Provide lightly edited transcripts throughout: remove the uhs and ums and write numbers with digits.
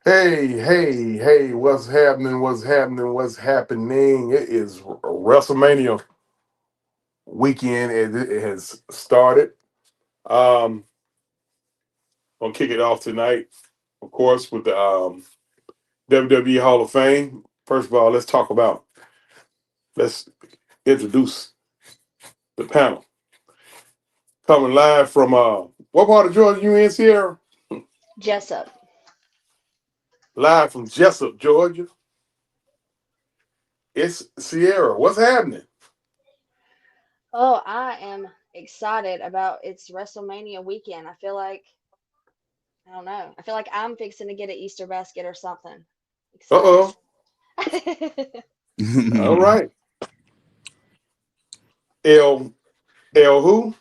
Hey, hey, hey, what's happening? What's happening? What's happening? It is WrestleMania weekend. It has started. Um, gonna kick it off tonight, of course, with the WWE Hall of Fame. First of all, let's introduce the panel. Coming live from what part of Georgia you in, Sierra? Jessup. Live from Jessup, Georgia. It's Sierra. What's happening? Oh, I am excited about its WrestleMania weekend. I don't know. I feel like I'm fixing to get an Easter basket or something. Uh Excited. oh. All right. El El who?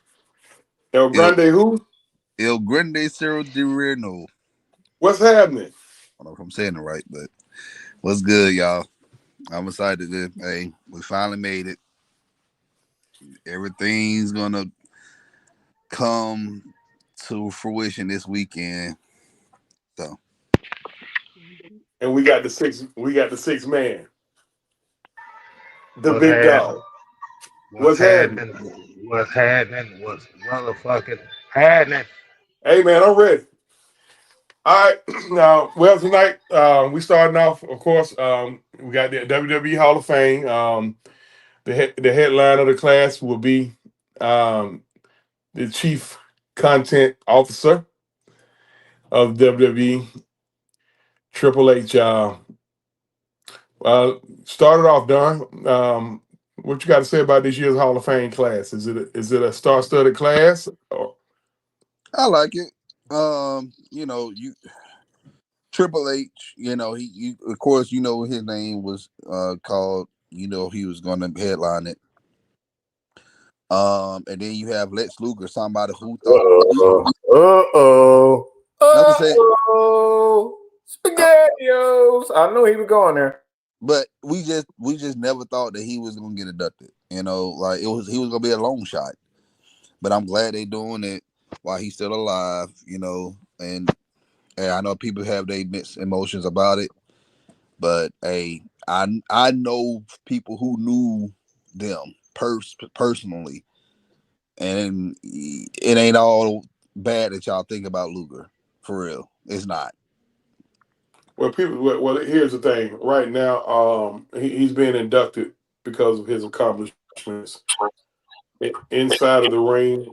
El El, Grande who? El Grande Cerro de Reno. What's happening? I don't know if I'm saying it right, but what's good, y'all? I'm excited. Hey, we finally made it. Everything's gonna come to fruition this weekend. So And we got the six man, the What's big happening? dog. What's What's happening? happening? What's happening? What's motherfucking happening? Hey man, I'm ready. All right. Now, well, tonight we starting off, of course. We got the WWE Hall of Fame. The headline of the class will be um, the chief content officer of WWE, Triple H. Started off, Don. What you got to say about this year's Hall of Fame class? Is it a star-studded class? Or, I like it. You Triple H. Of course, his name was called. He was going to headline it. And then you have Lex Luger, somebody who thought Uh-oh. Uh-oh. I'm saying, Uh-oh. SpaghettiOs. I knew he was going there. but we just never thought that he was gonna get inducted. Like he was gonna be a long shot. But I'm glad they doing it while he's still alive. And I know people have their mixed emotions about it, but hey, I know people who knew them personally, and it ain't all bad that y'all think about Luger. For real, it's not. well, here's the thing. Right now, he's being inducted because of his accomplishments inside of the ring.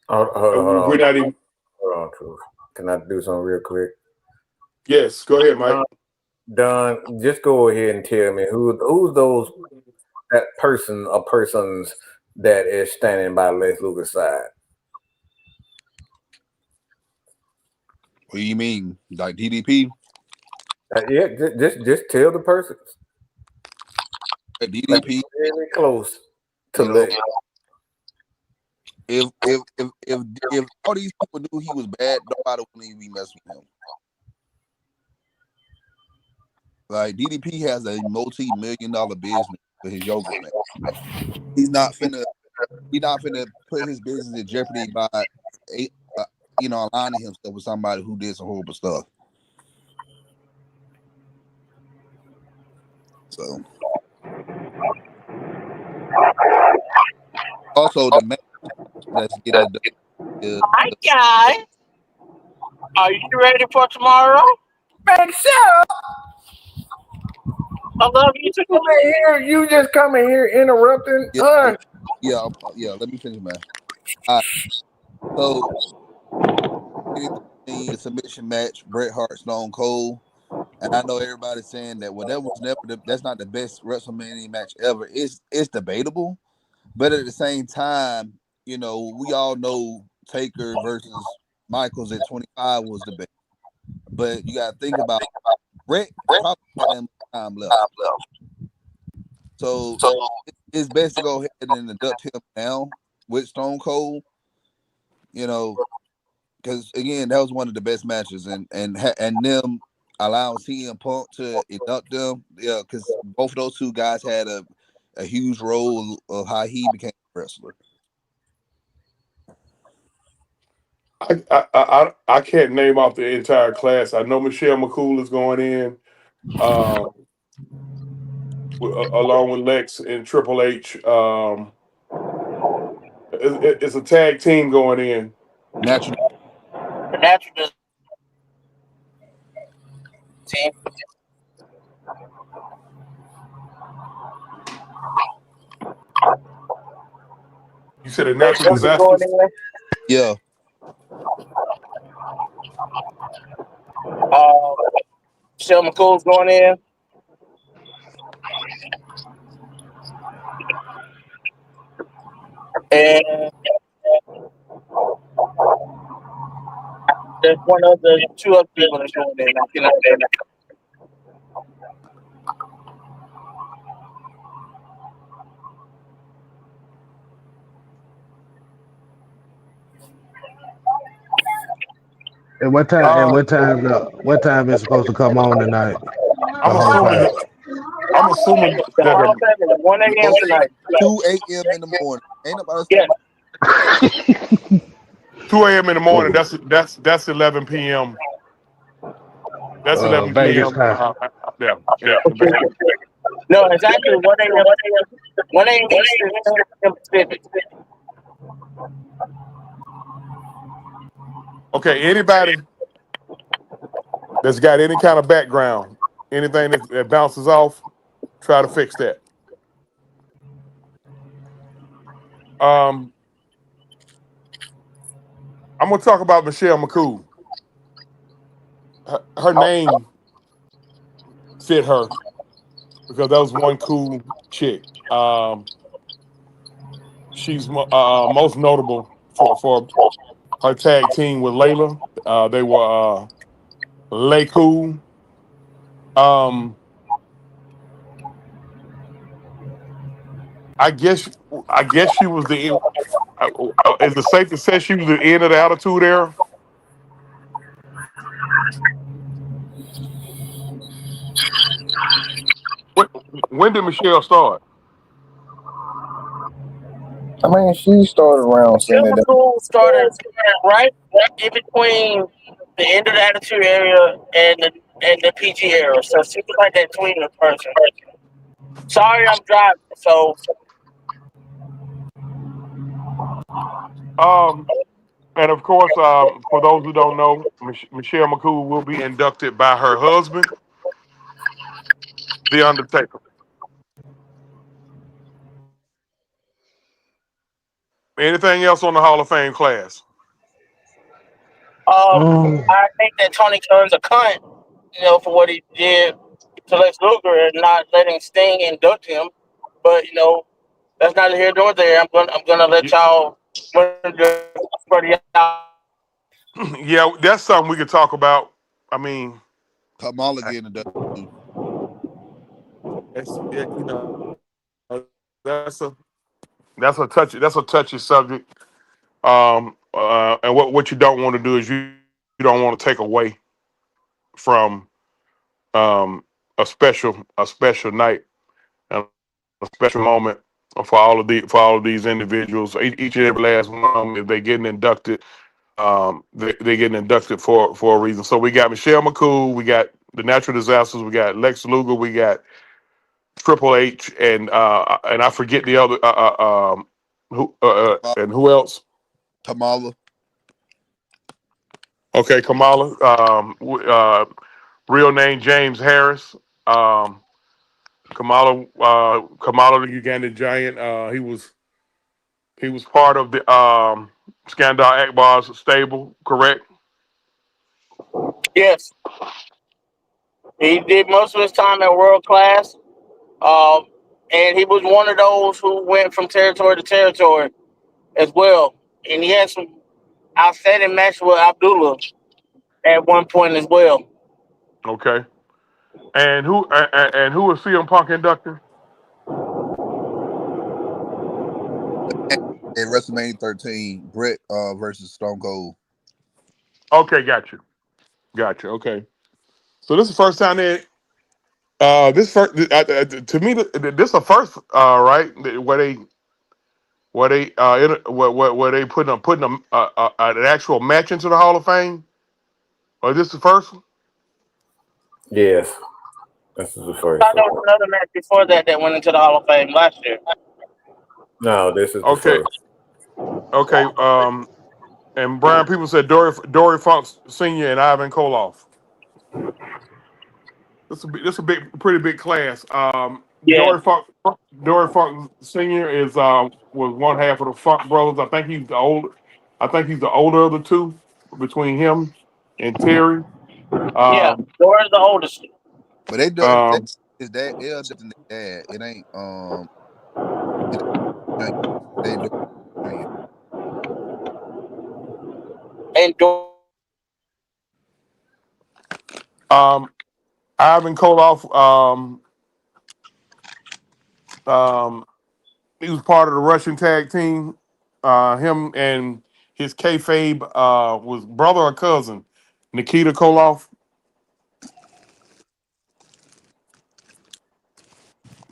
Hold We're on. not even. Hold on, Truth. Can I do something real quick? Yes, go ahead, Mike. Don, just go ahead and tell me who's that person or persons that is standing by Lex Luger's side. What do you mean, like DDP? Yeah, just tell the persons. Like DDP, really close to you know, Lex. if all these people knew he was bad, nobody would even be messing with him. Like DDP has a multi-million-dollar business for his yoga mat. He's not finna put his business in jeopardy by aligning himself with somebody who did some horrible stuff. So also the match that's getting done is Hi guys, are you ready for tomorrow? Man, shut up! I love you too. You just come in here interrupting yeah, us. yeah. Let me finish, man. All right, so the submission match, Bret Hart, Stone Cold. And I know everybody's saying that that was never that's not the best WrestleMania match ever. It's debatable, but at the same time, we all know Taker versus Michaels at 25 was the best. But you got to think about Bret probably had that much time left, so it's best to go ahead and induct him now with Stone Cold. Because again, that was one of the best matches, and them allowing CM Punk to induct them, yeah, because both of those two guys had a huge role of how he became a wrestler. I can't name off the entire class. I know Michelle McCool is going in, um, along with Lex and Triple H. It's a tag team going in. Natural. The natural team. You said a There's natural Booker going disasters. in. Yeah. Uh, Michelle McCool's going in. And there's two other people that's going in. I cannot say that. And what time? And Uh, what time? What time is supposed to come on tonight? The I'm Hall of assuming Fame. that I'm assuming The that Hall of Fame is 1 a.m. Oh, tonight. 2 a.m. in the morning. Ain't nobody Yes. saying 2 a.m. in the morning. Well, That's 11 p.m. That's 11 Vegas p.m. time. Yeah, in Vegas. No, it's actually 1 a.m. 1 a.m. Eastern, 10 a.m. Pacific. Okay, anybody that's got any kind of background, anything that bounces off, try to fix that. Um, I'm gonna talk about Michelle McCool. Her name fit her because that was one cool chick. She's most notable for her tag team with Layla. They were Lay Cool. Um, I guess I guess she was the. Is it safe to say she was the end of the Attitude Era? When, when did Michelle start? I mean, she started around saying Michelle that. McCool started right in between the end of the Attitude Era and the PG era. So she was like that tween person. Sorry, I'm driving. So Um, and of course, for those who don't know, Michelle McCool will be inducted by her husband, The Undertaker. Anything else on the Hall of Fame class? Um, I think that Tony Khan's a cunt, for what he did to Lex Luger and not letting Sting induct him. But that's neither here nor there. I'm gonna let y'all for y'all. Yeah, that's something we could talk about. I mean, Kamala getting it done too. that's a touchy subject. And what you don't want to do is you don't want to take away from a special night and a special moment for all of these individuals. Each and every last one of them, if they getting inducted, they getting inducted for a reason. So we got Michelle McCool, we got the Natural Disasters, we got Lex Luger, we got Triple H, and I forget the other who and who else? Kamala. Okay, Kamala. Real name James Harris. Kamala the Ugandan giant. He was part of the Skandar Akbar's stable, correct? Yes, he did most of his time at World Class. Um, and he was one of those who went from territory to territory as well. And he had some outstanding matches with Abdullah at one point as well. Okay. And who was CM Punk inducting? At WrestleMania 13, Brett versus Stone Cold. Okay, got you. Okay. So this is the first time that this first to me this is the first right where where they where they putting an actual match into the Hall of Fame? Or is this the first one? Yes, this is the I first thought one. there was another match before that went into the Hall of Fame last year. No, this is the Okay, first. okay. And Brian, people said Dory Funk Senior and Ivan Koloff. This a pretty big class. Yeah, Dory Funk Senior is was one half of the Funk brothers. I think he's the older. I think he's the older of the two between him and Terry. yeah. Um, Dora's the oldest. But they do they, um, is that elder than their dad. It ain't they do junior. And Dora, um, Ivan Koloff. Um, he was part of the Russian tag team. Him and his kayfabe was brother or cousin, Nikita Koloff.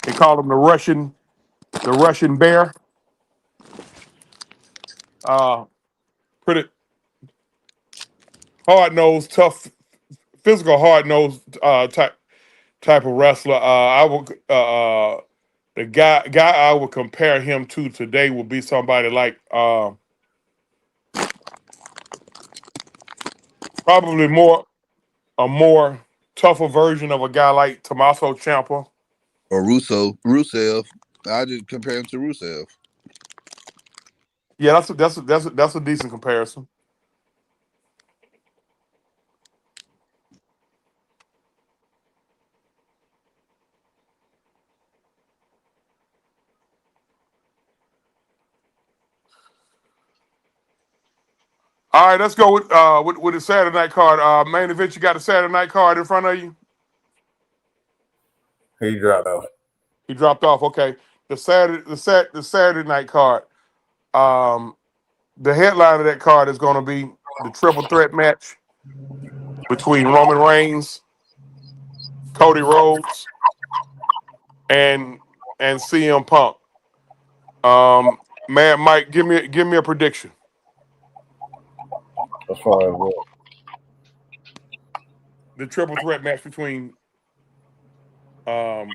They called him the Russian Bear. Uh, Pretty hard nosed, tough, physical, hard nosed type of wrestler. I would the guy I would compare him to today would be somebody like probably more tougher version of a guy like Tommaso Ciampa. Or Rusev. I just compare him to Rusev. Yeah, that's a decent comparison. All right, let's go with the Saturday night card. Main event, you got the Saturday night card in front of you. He dropped off. He dropped off. Okay, the Saturday night card. Um, the headline of that card is going to be the triple threat match between Roman Reigns, Cody Rhodes, and CM Punk. Man, Mike, give me a prediction. As far as what? The triple threat match between um,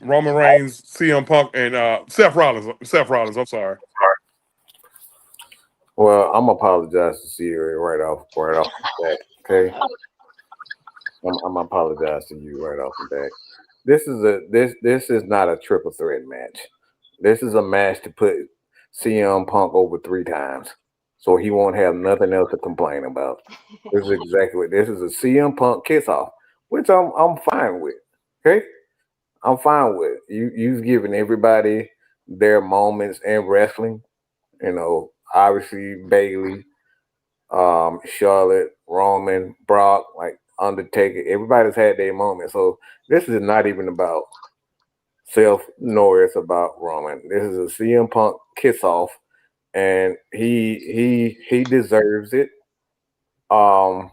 Roman Reigns, CM Punk, and Seth Rollins. Seth Rollins. I'm sorry. Well, I'm apologize to Siri right off the bat. Okay, I'm apologize to you right off the bat. This is not a triple threat match. This is a match to put CM Punk over 3 times, so he won't have nothing else to complain about. This is exactly what this is, a CM Punk kiss off, which I'm fine with. Okay, I'm fine with you. You've given everybody their moments in wrestling. You know, obviously Bailey, Charlotte, Roman, Brock, like Undertaker. Everybody's had their moment. So this is not even about Seth nor it's about Roman. This is a CM Punk kiss off, and he deserves it. Um,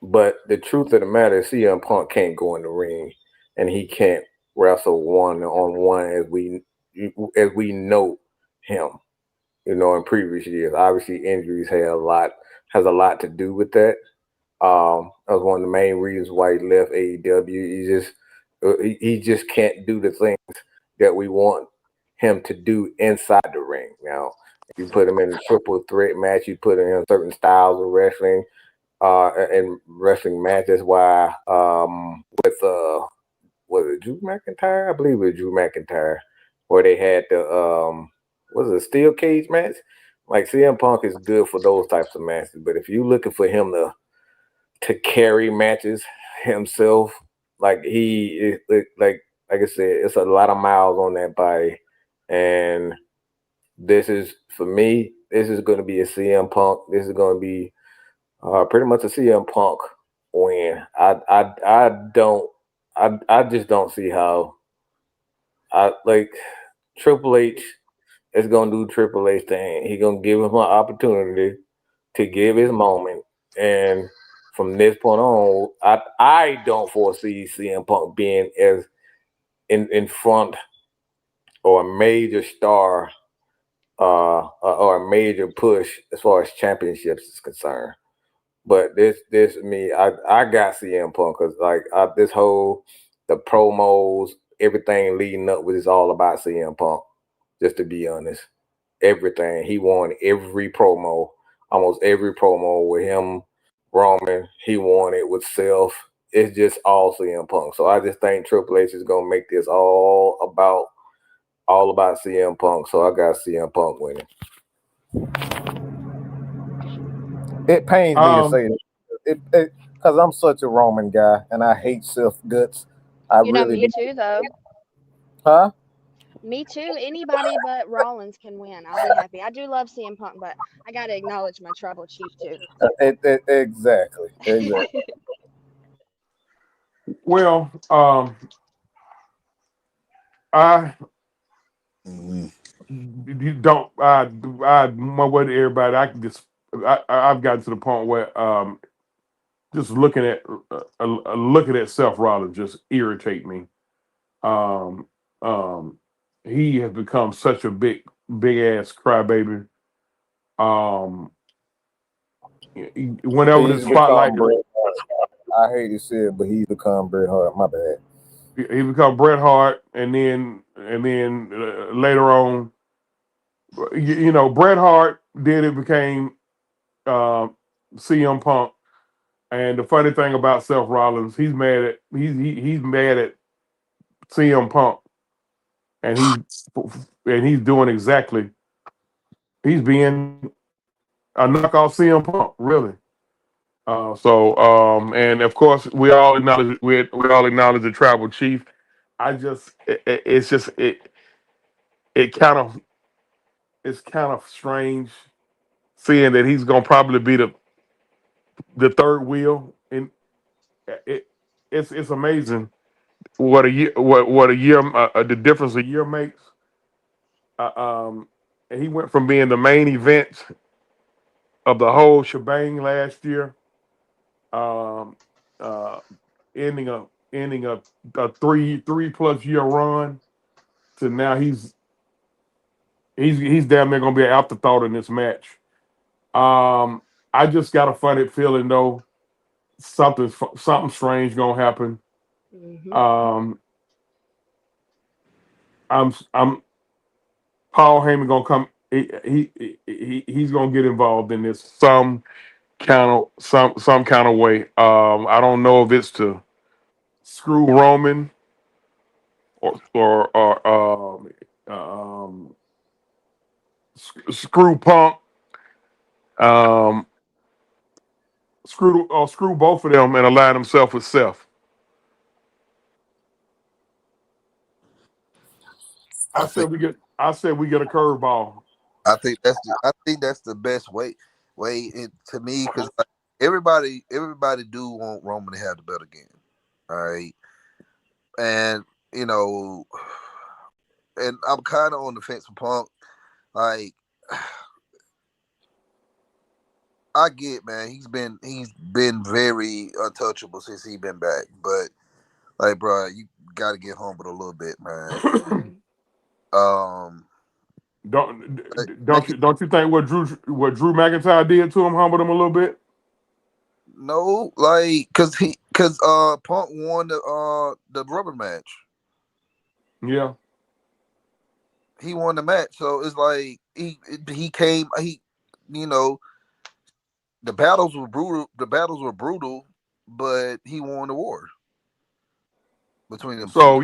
but the truth of the matter is CM Punk can't go in the ring, and he can't wrestle one on one as we know him. You know, in previous years, obviously injuries has a lot to do with that. That was one of the main reasons why he left AEW. He just can't do the things that we want him to do inside the ring. Now, if you put him in a triple threat match, you put him in certain styles of wrestling, and wrestling matches. Why with was it Drew McIntyre? I believe it was Drew McIntyre, where they had the was it a steel cage match? Like CM Punk is good for those types of matches, but if you're looking for him to carry matches himself, like like I said, it's a lot of miles on that body, and this is for me. This is going to be a CM Punk. This is going to be pretty much a CM Punk win. I just don't see how I like Triple H is gonna do Triple H thing. He gonna give him an opportunity to give his moment, and from this point on, I don't foresee CM Punk being as in front or a major star or a major push as far as championships is concerned. But this me, I got CM Punk because this whole the promos, everything leading up was all about CM Punk. Just to be honest, everything he won every promo, almost every promo with him, Roman. He won it with Self. It's just all CM Punk. So I just think Triple H is gonna make this all about CM Punk. So I got CM Punk winning. It pains me to Um, say that, because I'm such a Roman guy and I hate self guts. I You know, really me do. too, though. Huh? Me too. Anybody but Rollins can win. I'll be happy. I do love CM Punk, but I got to acknowledge my tribal chief too. Exactly. Exactly. well, I Mhm. you don't. I my way to everybody. I can just. I've gotten to the point where just looking at Seth Rollins just irritate me. Um, um, he has become such a big ass crybaby. Um, whenever the He's spotlight, become Bret Hart. I hate to say it, but he's become Bret Hart. My bad. he become Bret Hart, and then later on, Bret Hart. Then it became um CM Punk. And the funny thing about Seth Rollins, he's mad at CM Punk, and he's doing exactly. He's being a knockoff CM Punk, really. And of course, we all acknowledge the tribal chief. I just it's just it kind of it's kind of strange seeing that he's gonna probably be the third wheel, and it it's amazing what a year the difference a year makes. Uh, um, and he went from being the main event of the whole shebang last year, um, uh, ending a three plus year run to now he's damn near gonna be an afterthought in this match. Um, I just got a funny feeling though something strange gonna happen. Hmm. Um, I'm Paul Heyman gonna come. He's gonna get involved in this some kind of way. I don't know if it's to screw Roman or screw Punk, um, screw both of them and align himself with Seth. I think I said we get a curveball. I think that's the best way it, to me because like, everybody do want Roman to have the belt again. All right, and you know, and I'm kind of on the fence with Punk. Like I get, man, he's been very untouchable since he been back, but like, bro, you got to get humbled a little bit, man. Hmm. Um, like, Don't you think what Drew McIntyre did to him humbled him a little bit? no, like, cause Punk won the rubber match. Yeah. He won the match, so it's like he came you know the battles were brutal. The battles were brutal, but he won the war between them two. So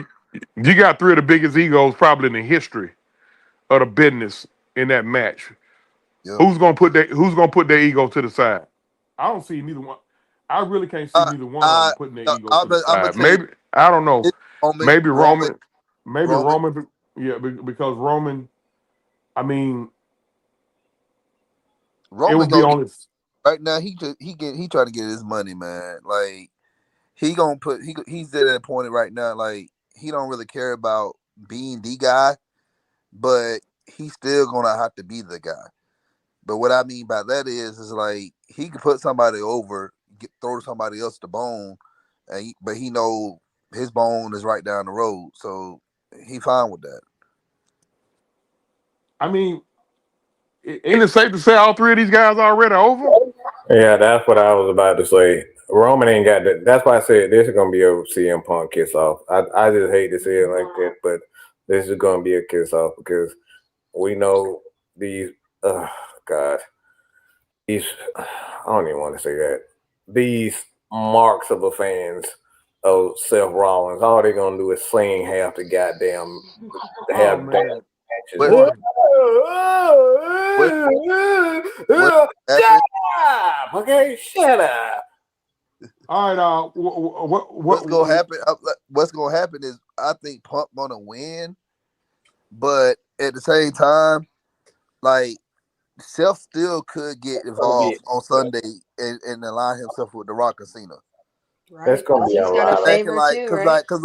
you got three of the biggest egos probably in the history of the business in that match. Yep. Who's gonna put their ego to the side? I don't see neither one. I really can't see I neither one of I them putting their ego to I'm the gonna side. tell you, Maybe I don't know. it's Roman, Maybe Roman, Roman. Maybe Roman, Roman. Yeah, because Roman. I mean, it Roman would be gonna get on his. right now. He trying to get his money, man. Like he gonna put he's at that point right now. Like he don't really care about being the guy, but he's still gonna have to be the guy. But what I mean by that is like he could put somebody over, throw somebody else the bone, but he know his bone is right down the road, so he fine with that. I mean, Ain't it safe to say all three of these guys already over? Yeah, that's what I was about to say. Roman ain't got that. That's why I said this is gonna be a CM Punk kiss off. I just hate to say it like that, but this is gonna be a kiss off because we know these. God, these. I don't even want to say that. These marks of the fans of Seth Rollins. All they're gonna do is sing half the goddamn. Have man. What, Boy. what Shut happened? up! Okay, shut up. All right. What's gonna happen? What's gonna happen is I think Punk gonna win, but at the same time, like Seth still could get involved on Sunday and align himself with The Rock and Cena. That's Right, gonna because be a he's got a lot. favor too, right? Because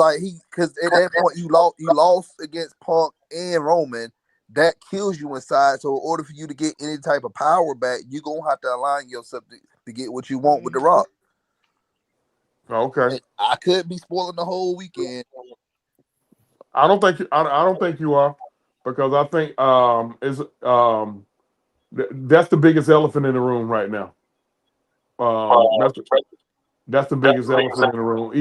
at that point you lost against Punk and Roman. That kills you inside. So in order for you to get any type of power back, you're gonna have to align yourself to get what you want with The Rock. Okay. And I could be spoiling the whole weekend. I don't think you are, because I think that's the biggest elephant in the room right now. That's the biggest elephant in the room.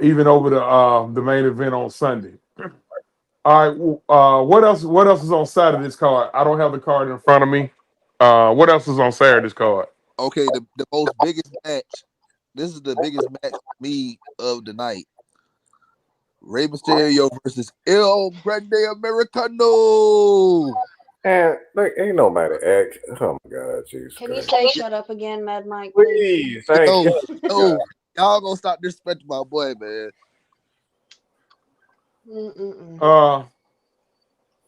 Even over the main event on Sunday. All right. What else? What else is on Saturday's card? I don't have the card in front of me. What else is on Saturday's card? Okay, the most biggest match. This is the biggest match for me of the night. Rey Mysterio versus El Grande Americano. And look, ain't nobody act. Oh my God, Jesus Can you Christ! say shut up again, Mad Mike, please? Please, thank you. No, y'all gonna stop disrespecting my boy, man.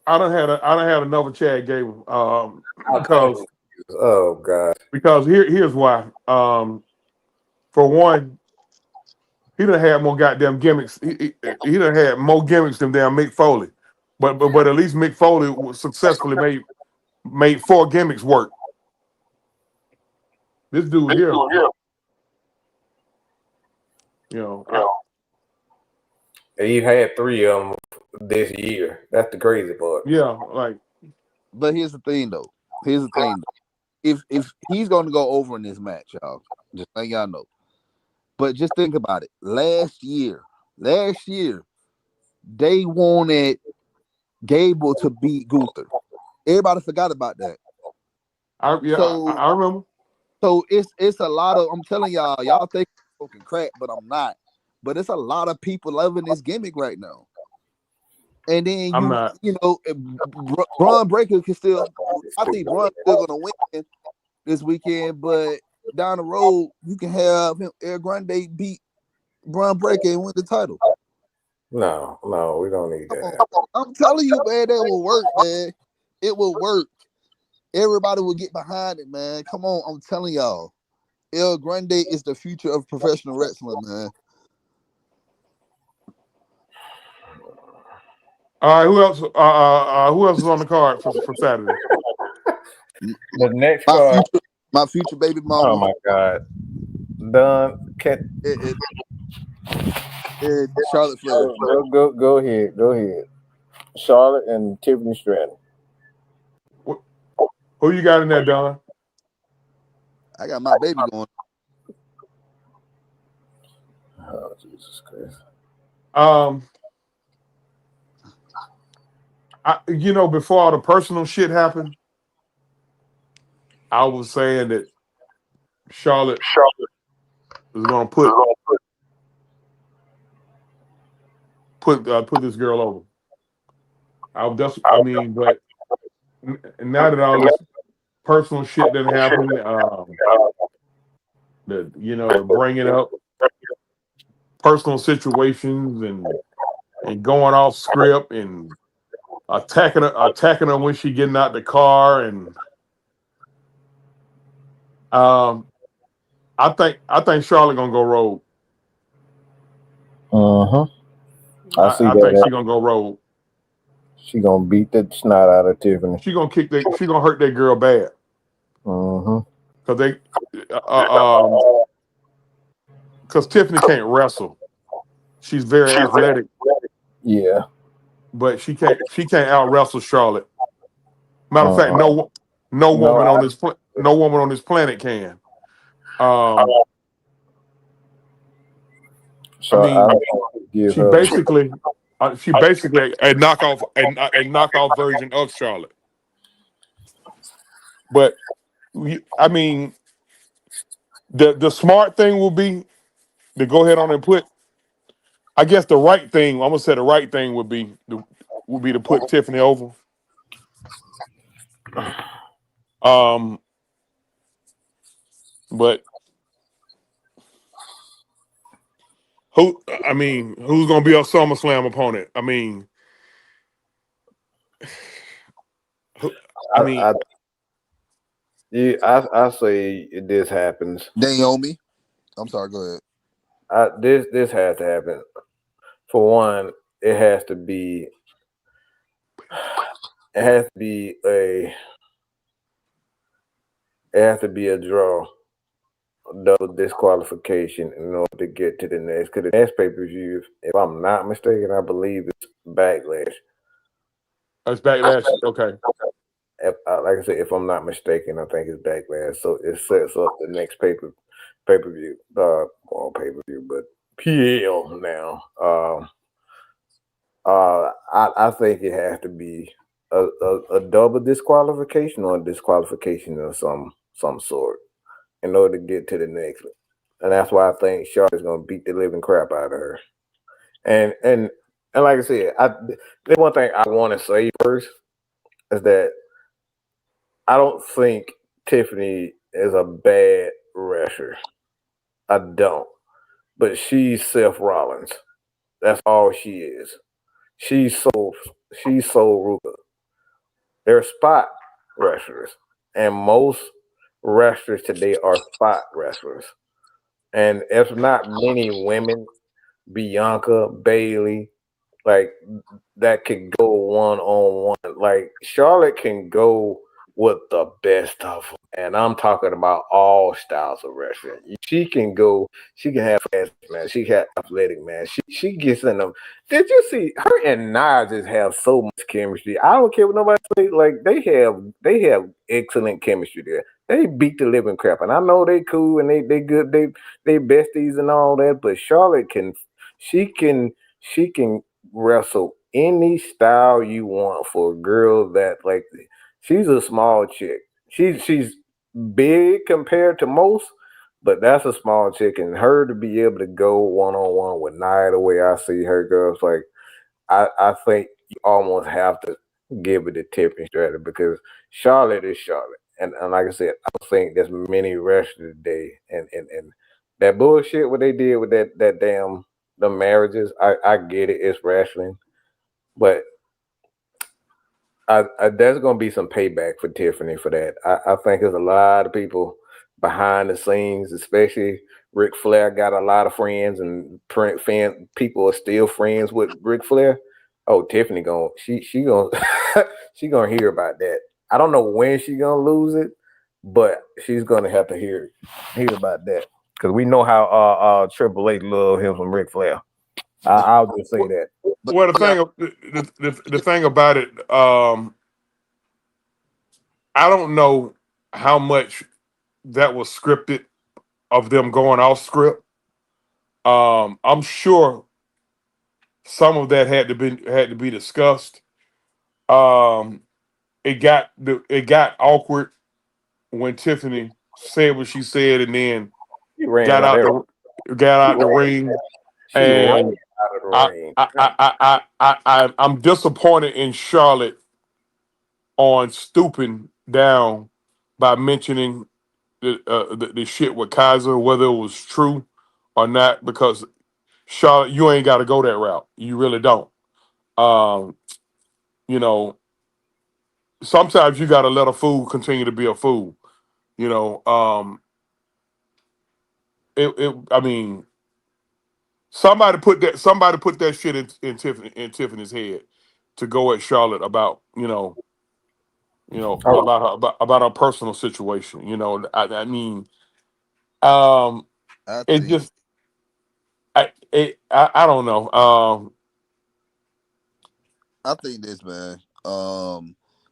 I done had another Chad Gable. Because Oh God. here's why. For one, he done had more goddamn gimmicks. He done had more gimmicks than damn Mick Foley. But at least Mick Foley successfully made 4 gimmicks work. This dude here, And you had 3 of them this year. That's the crazy part. But here's the thing, though. If he's gonna go over in this match, y'all, just let y'all know. But just think about it. Last year, they wanted Gable to beat Gunther. Everybody forgot about that. I remember. So it's a lot of. I'm telling y'all think I'm smoking crack, but I'm not. But it's a lot of people loving this gimmick right now. And then I'm not. Braun Breaker can still. I think Braun's still gonna win this weekend, but down the road you can have him, El Grande beat Braun Breaker and win the title. No, we don't need that. I'm telling you, man, that will work, man. It will work. Everybody will get behind it, man. Come on, I'm telling y'all. El Grande is the future of professional wrestling, man. All right, who else? Who else is on the card for Saturday? The next card. My future baby mama. Oh my God. Done. Charlotte Flair. Go ahead. Charlotte and Tiffany Stratton. Who you got in there, Don? I got my baby going. Oh, Jesus Christ. Before all the personal shit happened, I was saying that Charlotte is going to put this girl over. But now that all this personal shit didn't happen, bringing up personal situations and going off script and attacking her when she getting out the car, and I think Charlotte gonna go rogue. I think she gonna go rogue. She gonna beat the snot out of Tiffany. She gonna hurt that girl bad. Because Tiffany can't wrestle. She's very athletic. Yeah. But she can't out wrestle Charlotte. Matter of fact, Uh-uh. no No, woman on no woman on this planet can. Um, I so I mean, don't give she her. basically, she basically a knockoff, a knockoff version of Charlotte. But I mean, the smart thing will be to go ahead on and put. I guess the right thing. I'm gonna say the right thing would be to put Tiffany over. Um, but who? I mean, who's gonna be our SummerSlam opponent? I mean, who, I I, mean, I, I say this happens. Naomi. I'm sorry. Go ahead. This has to happen. For one, it has to be it has to be a it has to be a draw, double disqualification in order to get to the next. Because the next pay per view, if I'm not mistaken, I believe it's Backlash. that's backlash. Okay, Like I said, if I'm not mistaken, I think it's Backlash. So it sets up the next pay per view, well, pay per view, but PL now. I think it has to be a double disqualification or a disqualification of some sort in order to get to the next. And that's why I think Charlotte's gonna beat the living crap out of her. And like I said, the one thing I want to say first is that I don't think Tiffany is a bad wrestler. I don't. But she's Seth Rollins. That's all she is. She's so Ruka. They're spot wrestlers. And most wrestlers today are spot wrestlers. And it's not many women, Bianca, Bailey, like that could go one on one. Like Charlotte can go with the best of them, and I'm talking about all styles of wrestling. She can go. She can have fast man. She can have athletic man. She gets in them. Did you see her and Nia just have so much chemistry? I don't care what nobody say. Like they have excellent chemistry there. They beat the living crap, and I know they cool and they good. They besties and all that. But Charlotte can. She can wrestle any style you want for a girl that like she's a small chick. She's big compared to most, but that's a small chick, and her to be able to go one on one with Nia the way I see her girls, like I think you almost have to give it a tipping strategy because Charlotte is Charlotte. And like I said, I don't think there's many wrestlers today and that bullshit what they did with that damn the marriages, I get it, it's wrestling. But there's gonna be some payback for Tiffany for that. I think there's a lot of people behind the scenes, especially Ric Flair got a lot of friends, and people are still friends with Ric Flair. Oh, Tiffany gonna she gonna she gonna hear about that. I don't know when she gonna lose it, but she's gonna have to hear about that because we know how Triple H love him from Ric Flair. I'll just say that. But well, yeah, the thing about it, I don't know how much that was scripted of them going off script. I'm sure some of that had to be discussed. Um, it got awkward when Tiffany said what she said, and then She ran got out out there. the ring. She ran And out of the I ring. I'm disappointed in Charlotte on stooping down by mentioning the shit with Kaiser, whether it was true or not, because Charlotte, you ain't got to go that route. You really don't. Um, you know, sometimes you got to let a fool continue to be a fool. You know, I mean, somebody put that shit in Tiffany's head to go at Charlotte about Oh, about her personal situation. I mean, um, I it think just I don't know. I think this, man.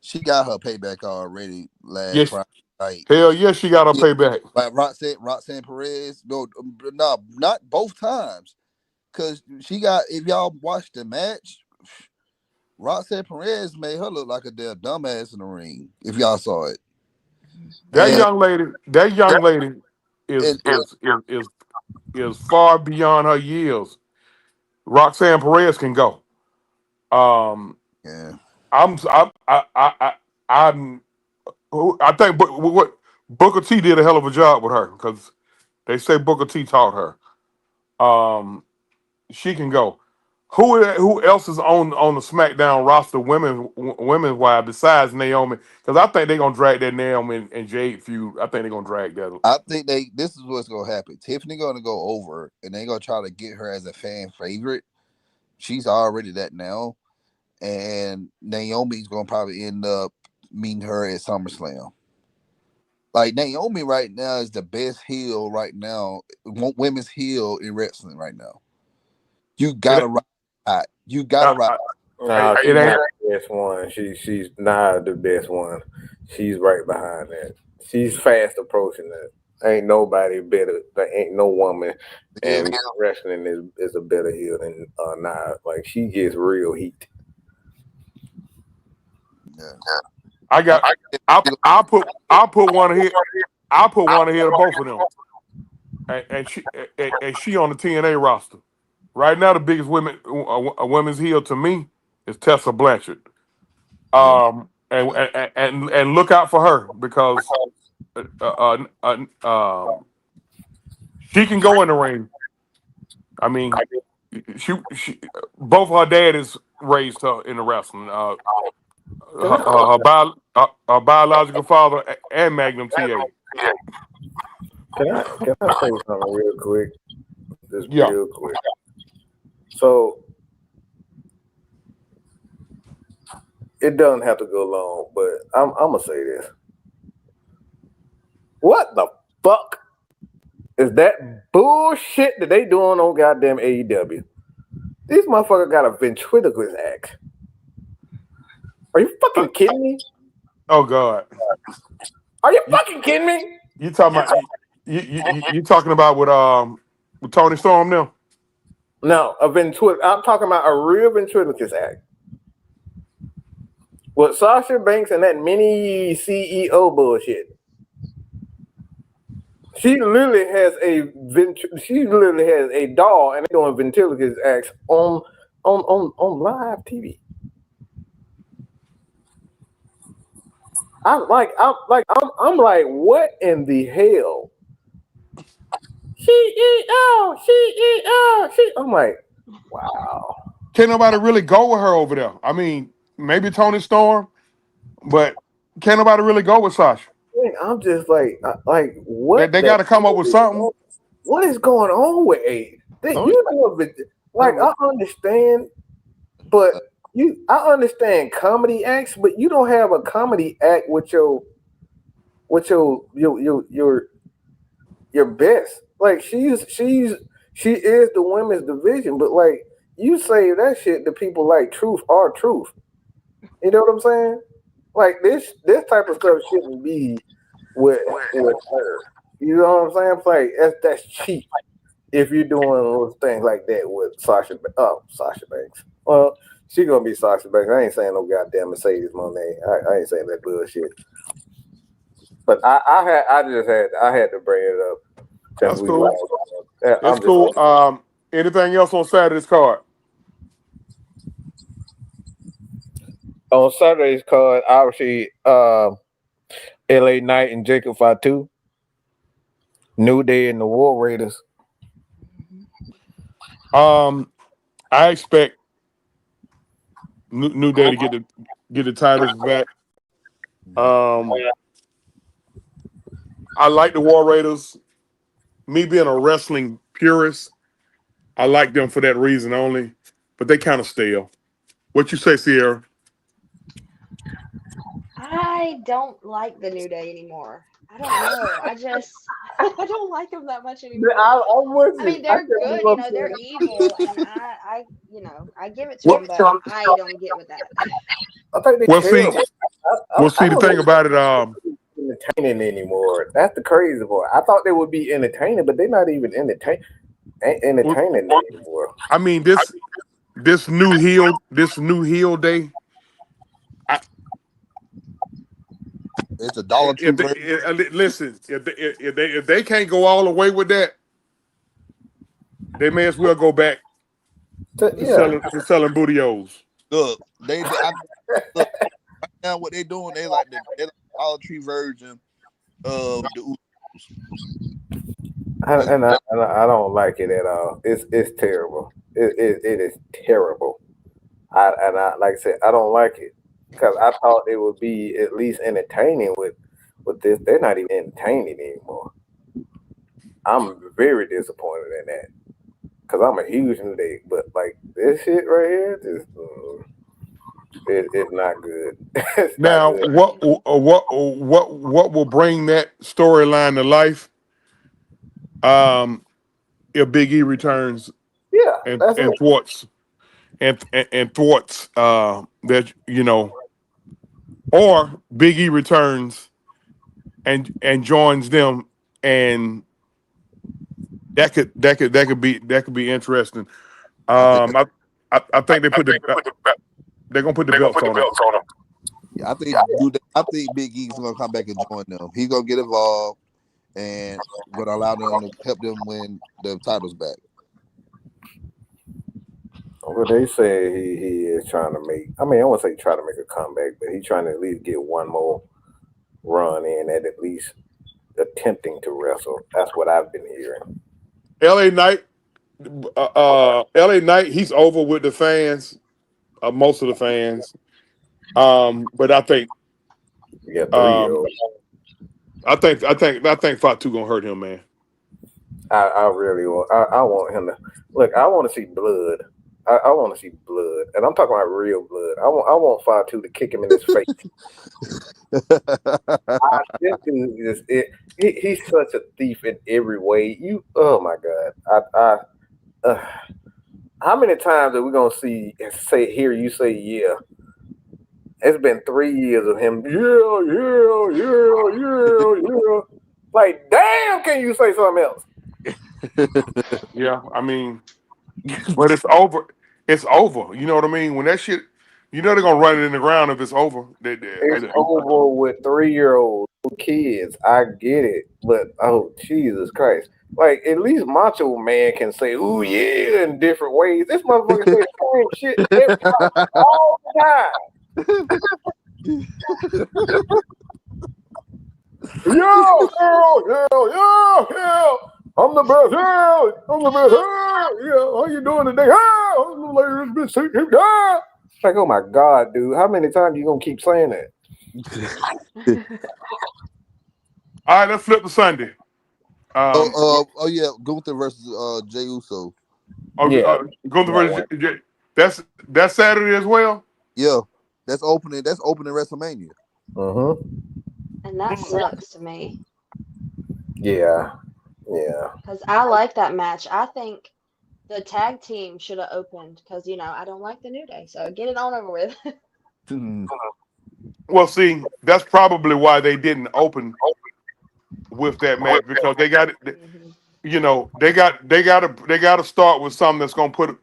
She got her payback already last Yes, Friday night. hell yeah, she got her Yeah, payback. like Roxanne Perez. No, not both times. Cause she got. If y'all watched the match, Roxanne Perez made her look like a damn dumbass in the ring. If y'all saw it, That and young lady is and is is is is far beyond her years. Roxanne Perez can go. Um, yeah, I'm I think what Booker T did a hell of a job with her because they say Booker T taught her. She can go. Who else is on the SmackDown roster, women's wise besides Naomi? Because I think they're gonna drag that Naomi and Jade feud. I think they're gonna drag that. I think this is what's gonna happen. Tiffany gonna go over, and they gonna try to get her as a fan favorite. She's already that now, and Naomi's gonna probably end up meeting her at SummerSlam. Like Naomi right now is the best heel right now, women's heel in wrestling right now. You gotta It, ride. You gotta I, ride. I, No, she's it ain't. not the best one. She's not the best one. She's right behind that. She's fast approaching that. Ain't nobody better. There ain't no woman Yeah, and wrestling is a better heel than Nia. Like she gets real heat. yeah. I got. I put one ahead. I put one ahead of both of them, and she on the TNA roster right now. The biggest women's heel to me is Tessa Blanchard. Yeah. And look out for her because uh, uh, uh, um, she can go in the ring. I mean, she both her daddies raised her in the wrestling. Can I Her biological father and Magnum TA. can I say something real quick? Just Yeah, real quick. So it doesn't have to go long, but I'm gonna say this. What the fuck is that bullshit that they doing on goddamn AEW? These motherfuckers got a ventriloquist act. Are you fucking kidding me? oh God, Are you you, fucking kidding me? you talking about you talking about with Tony Storm now? No, I'm talking about a real ventriloquist act. With Sasha Banks and that mini CEO bullshit. She literally has a doll and they're doing ventriloquist acts on live TV. I'm like, what in the hell? CEO. I'm like, wow. Can't nobody really go with her over there. I mean, maybe Tony Storm, but can't nobody really go with Sasha. I'm just like what? They got to come up with something. What is going on with A? I understand, but I understand comedy acts, but you don't have a comedy act with your best. Like she is the women's division, but like you say that shit to people like Truth or Truth. You know what I'm saying? Like this type of stuff shouldn't be with her. You know what I'm saying? It's like that's cheap if you're doing those things like that with Sasha Banks. Well, she gonna be Sasha Banks. I ain't saying no goddamn Mercedes Monet. I ain't saying that bullshit. But I had to bring it up. That's cool. It's cool. Anything else on Saturday's card? On Saturday's card, obviously, LA Knight and Jacob Fatu, New Day and the War Raiders. I expect New Day to get the titles back. I like the War Raiders. Me being a wrestling purist, I like them for that reason only. But they kind of stale. What you say, Sierra? I don't like the New Day anymore. I don't know. I don't like them that much anymore. I mean, they're good, they're evil, and I give it to them, but I don't get with that. I think they Well, see, terrible. Well, I see, the don't know thing about it, entertaining anymore. That's the crazy part. I thought they would be entertaining, but they're not even well, entertaining anymore. I mean, this new heel day. I, It's a Dollar Tree if they, version. listen, if they can't go all the way with that, they may as well go back to Yeah. selling bootios. Look, look right now what they doing. They like the Dollar Tree version of the That's I don't like it at all. It's terrible. It is terrible. I like I said, I don't like it because I thought it would be at least entertaining with this. They're not even entertaining anymore. I'm very disappointed in that because I'm a huge New Day, but like this shit right here, it's not good. It's not Now, good. what will bring that storyline to life? If Big E returns Yeah, and that's and it. thwarts and thwarts that or Big E returns and joins them, and that could be interesting. I think I think they're gonna put the belts on them. I think I think Big E's gonna come back and join them. He's gonna get involved and gonna allow them to help them win the titles back. Well, they say he is trying to make. I mean, I won't say try to make a comeback, but he's trying to at least get one more run in at least attempting to wrestle. That's what I've been hearing. LA Knight, LA Knight, he's over with the fans, most of the fans. But You got 3 year um, old. I think Fatu gonna hurt him, man. I really want. I want him to look. I want to see blood. I want to see blood, and I'm talking about real blood. I want Fatu to kick him in his face. This dude is it. He's such a thief in every way. Oh my god. How many times are we gonna hear you say yeah? It's been 3 years of him. Yeah. Like, damn, can you say something else? Yeah, I mean, but it's over. It's over. You know what I mean? When that shit, they're gonna run it in the ground if it's over. It's over with 3 year old kids. I get it, but oh Jesus Christ! Like at least Macho Man can say "ooh yeah" in different ways. This motherfucker say the same shit every time, all the time. Yeah. I'm the best. Yeah, I'm the best. Yeah, how you doing today? Yeah. Like, oh my God, dude. How many times you gonna keep saying that? All right, let's flip to Sunday. Oh yeah, Gunther versus Jey Uso. Yeah. Gunther versus that's Saturday as well. Yeah, that's opening WrestleMania. And that sucks to me Yeah. because I like that match. I think the tag team should have opened because I don't like the New Day, so get it on over with. Well, see, that's probably why they didn't open with that match because they got it. Mhm. They got to start with something that's gonna put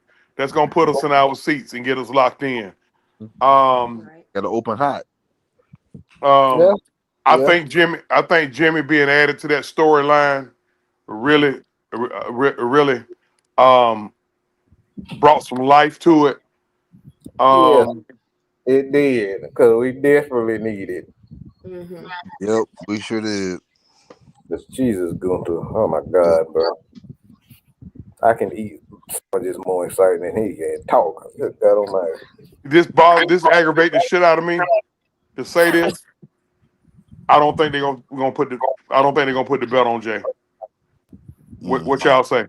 us in our seats and get us locked in. Um, Right. Got to open hot. Yeah. I think Jimmy being added to that storyline really um, brought some life to it. Yeah. It did because we desperately need it. Mhm. Yep, we sure did. This Jesus Gunther. Oh my God, bro. I can eat so much more exciting than he can talk. Good God Almighty. This aggravates the shit out of me to say this. I don't think they're gonna put the belt on Jay. What y'all say?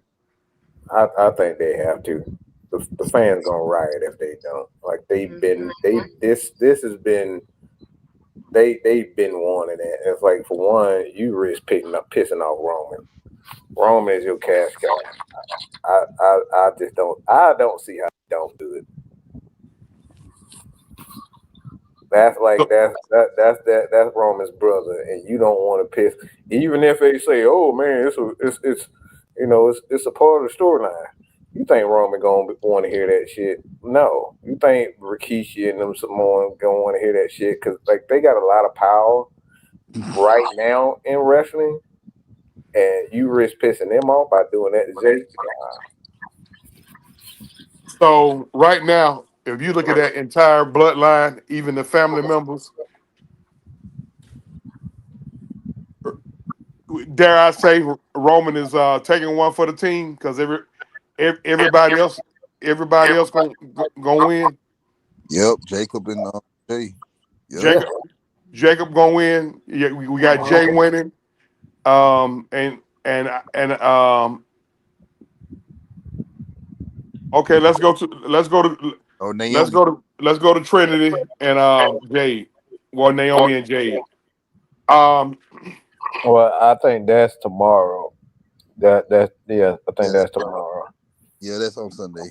I think they have to. The fans gonna riot if they don't. Like they've been this has been they've been wanting it. It's like for one, you risk pissing off Roman. Roman is your cash guy. I just don't see how they don't do it. That's So, like that's Roman's brother, and you don't want to piss. Even if they say, "Oh man, it's it's a part of the storyline." You think Roman gonna want to hear that shit? No. You think Rikishi and them Samoan gonna want to hear that shit? Because like they got a lot of power right now in wrestling, and you risk pissing them off by doing that to Jay. so right now, if you look at that entire bloodline, even the family members, dare I say, Roman is taking one for the team because everybody else gonna win. Yep, Jacob and Jay. Yep. Yeah. Jacob gonna win. Yeah, we got Jay winning. And okay, Oh, let's Naomi. go to let's go to Trinity and Jade. Well, Naomi and Jade. Um, Well, I think that's tomorrow. I think Yes. that's tomorrow. Yeah, that's on Sunday.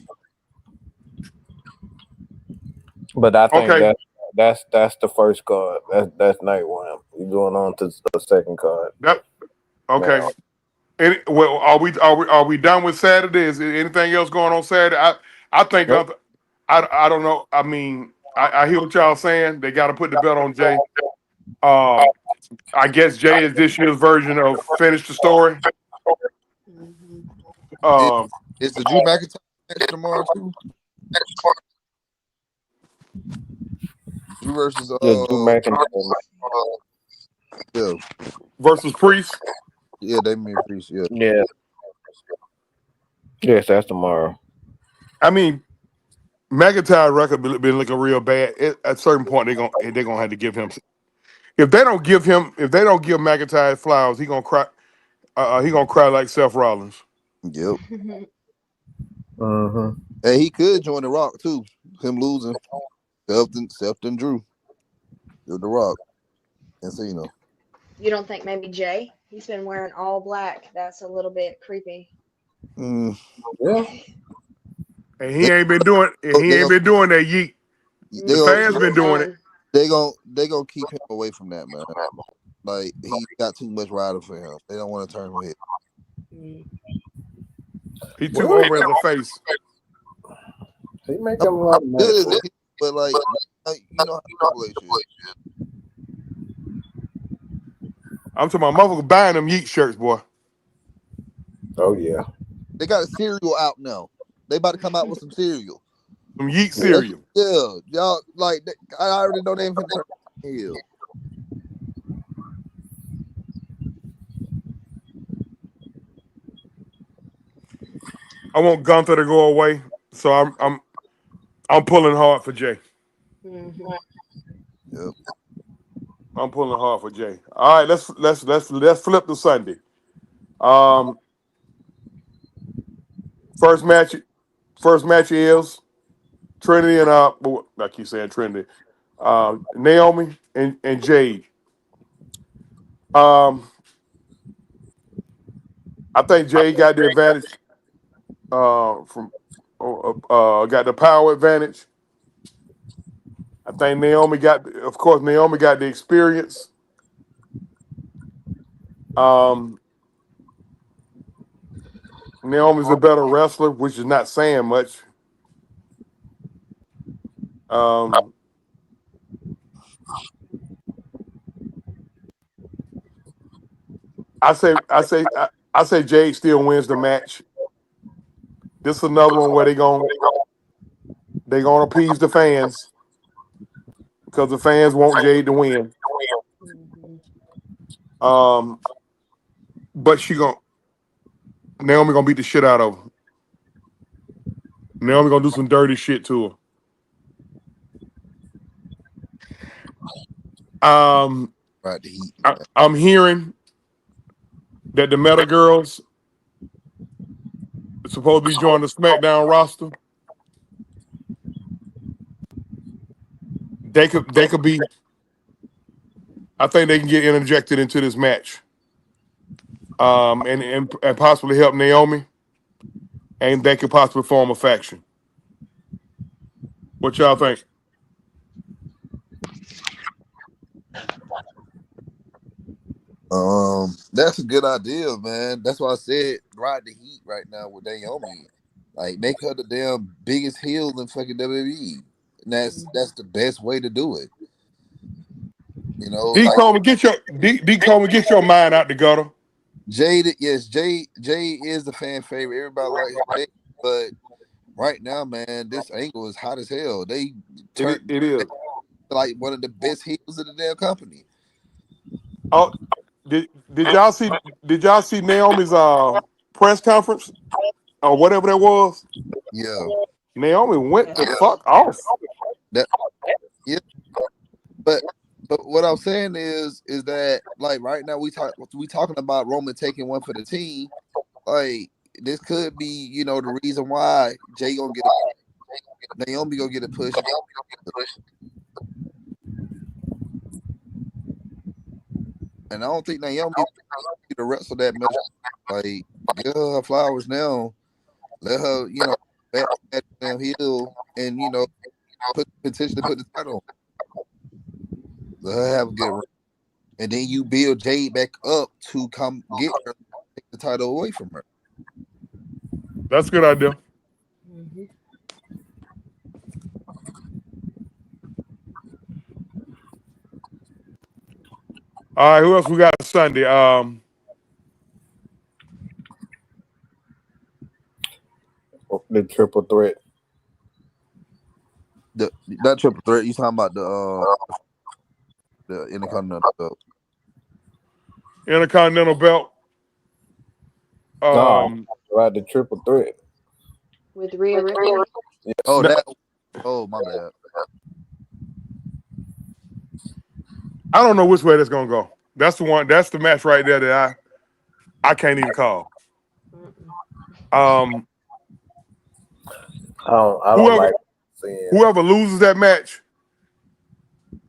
But I think okay, that's the first card. That's night one. We're going on to the second card that okay. now. Well, are we done with Saturday? Is there anything else going on Saturday? I think Nope. I don't know. I mean, I hear what y'all saying. They got to put the belt on Jay. Um, I guess Jay is this year's version of Finish the Story. Hmm. It, Um, it's the Drew McIntyre match tomorrow too. Drew versus Yeah, Drew McIntyre. yeah, versus Priest. yeah, Damian Priest. Yeah, Yeah. Yes, that's tomorrow. I mean, McIntyre record been looking real bad. At a certain point, they're gonna have to give him. If they don't give McIntyre his flowers, he gonna cry. He gonna cry like Seth Rollins. yep. Mm-hmm. Hey, he could join the Rock too. Him losing Seth and Drew with the Rock and Cena. You don't think maybe Jay? He's been wearing all black. That's a little bit creepy. Mm, Yeah. And he they ain't been doing. He they ain't gonna been doing that yeet. they The gonna fans been doing it. None. they gonna keep him away from that, man. Like he got too much rider for him. They don't want to turn him head. Mm. He too Well, over as a face. he making a lot of money. Good as it, but like you know how Triple H is. I'm talking about motherfucker buying them yeet shirts, boy. Oh yeah. They got a cereal out now. They about to come out with some cereal. Some yeet Yeah. cereal. Yeah, y'all like I already know they ain't finna turn heel. I want Gunther to go away, so I'm pulling hard for Jay. Hmm. Yep. I'm pulling hard for Jay. All right, let's flip to Sunday. Um, first match is Trinity and I keep saying Trinity, Naomi and Jade. Um, I think Jade got the advantage. From got the power advantage. I think of course, Naomi got the experience. Um, Naomi's a better wrestler, which is not saying much. Um, I say Jade still wins the match. This is another one where they gonna appease the fans because the fans want Jade to win. Hmm. Um, but Naomi gonna beat the shit out of her. Naomi gonna do some dirty shit to her. Right, the heat. I'm hearing that the Meta Girls are supposed to be joining the SmackDown roster. They could be. I think they can get interjected into this match. And possibly help Naomi, and they could possibly form a faction. What y'all think? That's a good idea, man. That's why I said ride the heat right now with Naomi. Like make her the damn biggest heel in fucking WWE. And that's the best way to do it. You know, D like Coleman, D Coleman, get your mind out the gutter. Jade, yes, Jay is the fan favorite. Everybody likes Jay, but right now, man, this angle is hot as hell. They turned It is. like one of the best heels in the damn company. Oh, did y'all see Naomi's press conference or whatever that was? Yeah, Naomi went the Yeah. fuck off. that yeah, but what I'm saying is that like right now we talking about Roman taking one for the team. Like this could be the reason why Jay gonna get Naomi gonna get a push. And I don't think Naomi the rest of that match. Like, give her flowers now. Let her, back at damn heel and potentially put the title on. Let her have a good run. And then you build Jade back up to come get her, take the title away from her. That's a good idea. Mm-hmm. All right, who else we got Sunday? The triple threat. That triple threat. You talking about the Intercontinental belt? Intercontinental belt. Right, the triple threat. With Rhea Ripley. Yes. Oh, that. Oh, my bad. I don't know which way that's gonna go. That's the one. That's the match right there that I can't even call. Mm-mm. I don't like seeing. Whoever loses that match,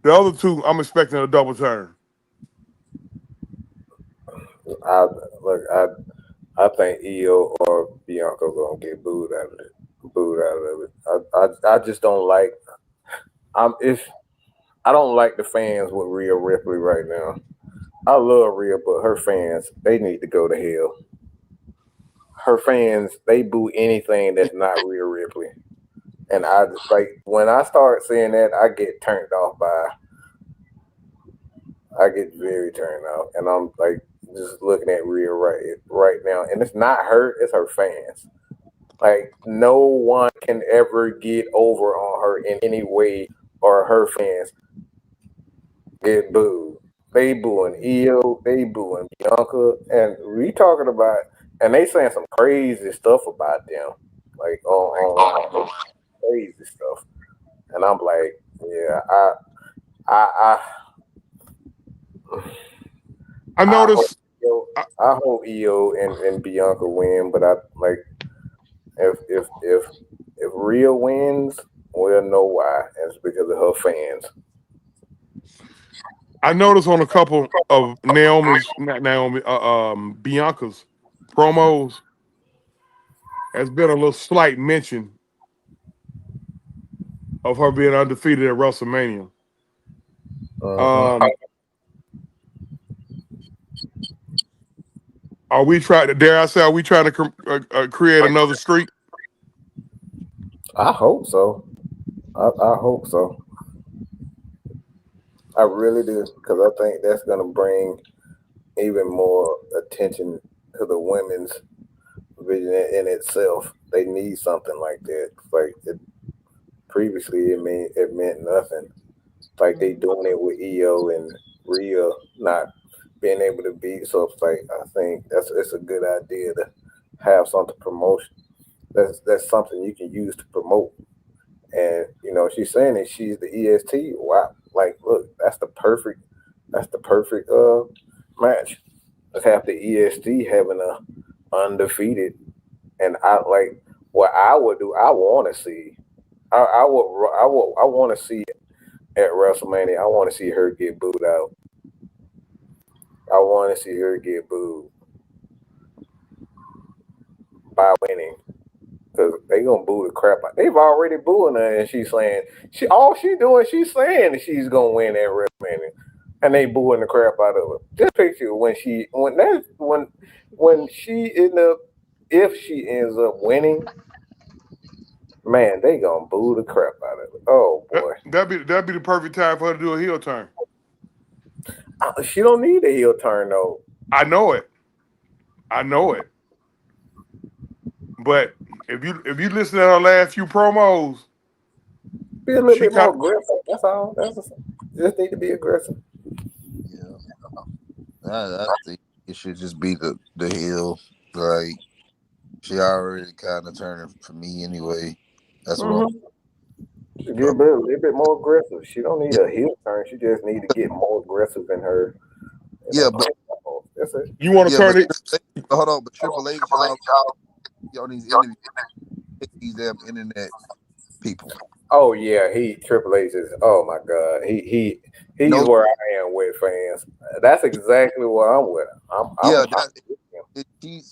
the other two, I'm expecting a double turn. I think Io or Bianca gonna get booed out of it. I just don't like. I don't like the fans with Rhea Ripley right now. I love Rhea, but her fans, they need to go to hell. Her fans, they boo anything that's not Rhea Ripley. And I just like when I start seeing that, I get turned off by. I get very turned off, and I'm like just looking at Rhea right now, and it's not her, it's her fans. Like no one can ever get over on her in any way, or her fans get booed. They booing Io, they booing Bianca, and we talking about, and they saying some crazy stuff about them, like on crazy stuff, and I'm like, yeah, I I noticed. I hope Io and Bianca win, but I like if Rhea wins, we'll know why. It's because of her fans. I noticed on a couple of Bianca's promos, there's been a little slight mention of her being undefeated at WrestleMania. Are we trying to? Dare I say? Are we trying to create another streak? I hope so. I hope so. I really do, because I think that's going to bring even more attention to the women's division in itself. They need something like that. Previously, it meant nothing. Like they doing it with Io and Rhea not being able to beat. So it's like I think it's a good idea to have something promotion. That's something you can use to promote. And she's saying that she's the EST. Wow, like look, that's the perfect match. Let's have the EST having a undefeated. And I like what I would do. I want to see. I want to see at WrestleMania. I want to see her get booed out. I want to see her get booed by winning. Because they gonna boo the crap out. They've already booing her, and she's saying she's saying that she's gonna win at WrestleMania. and they booing the crap out of her. Just picture when she end up if she ends up winning, man, they gonna boo the crap out of her. Oh boy, That'd be the perfect time for her to do a heel turn. she don't need a heel turn though. I know it. But if you listen to her last few promos, Be a little she bit more kind aggressive. That's all. Just need to be aggressive. Yeah, I think it should just be the heel. Like she already kind of turning for me anyway. That's what. She get a little bit more aggressive. She don't need a heel turn. She just need to get more aggressive in her. Yeah, but That's it. you want to yeah, turn but it. hold on. But Triple H, y'all these interviews, these damn internet people. Oh yeah, Triple H is. Oh my God, he's No, where I am with fans. That's exactly where I'm with. yeah, I'm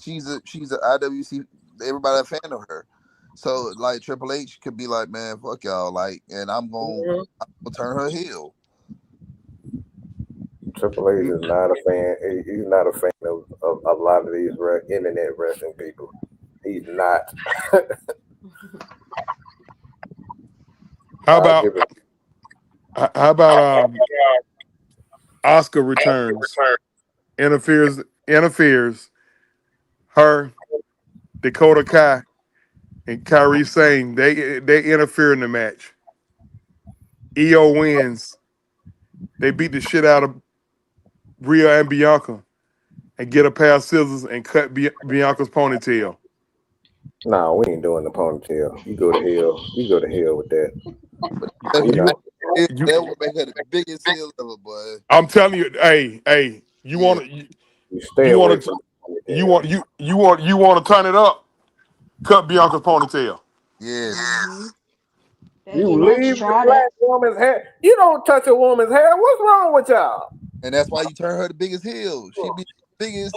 she's a IWC. Everybody a fan of her. So like Triple H could be like, man, fuck y'all, like, and I'm gonna turn her heel. Triple H is not a fan. He's not a fan of a lot of these internet wrestling people. He's not. How about Oscar returns, interferes her, Dakota Kai, and Kyrie Sane. They interfere in the match. EO wins. They beat the shit out of Rhea and Bianca and get a pair of scissors and cut Bianca's ponytail. No, we ain't doing the ponytail. You go to hell. You go to hell with that. That would make her the biggest heel ever, boy. I'm telling you, hey, you want to You stay away from you want to turn it up, cut Bianca's ponytail. Yes. You Becky Lynch leave the tried black it. woman's hair. You don't touch a woman's hair. What's wrong with y'all? And that's why you turn her the biggest heel. She be the biggest,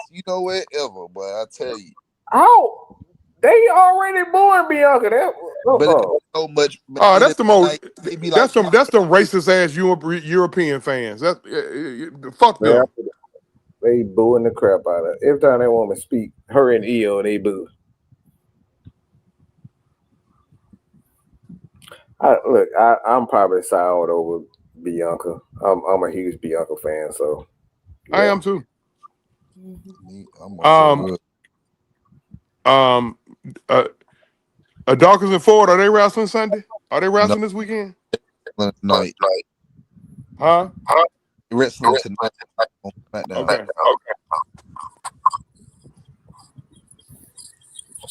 ever, boy. I tell you. Oh, they already booing Bianca. But it's so much. But Oh, that's the most. like, That's some racist ass European fans. That's fuck them. They booing the crap out of her. Every time that woman speak, her and EO, they boo. I'm probably soured over Bianca. I'm a huge Bianca fan, so yeah. I am too. Dawkins and Ford, are they wrestling Sunday? Are they wrestling this weekend? Night. Huh? Wrestling tonight. Okay.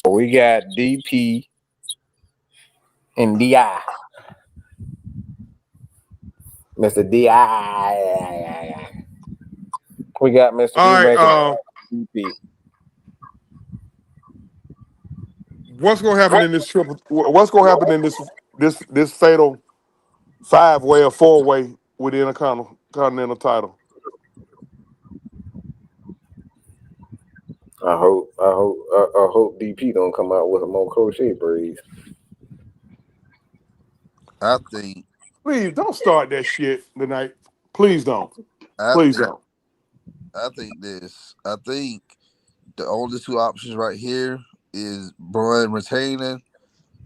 We got DP and DI. Mr. DI. We got Mr. All right. DP. What's gonna happen in this triple? What's gonna happen in this fatal 5-way or 4-way with the Intercontinental title? I hope DP don't come out with a more crochet braids. I think. Please don't start that shit tonight. Please don't. Please don't. I think this. I think the only two options right here is Braun retaining,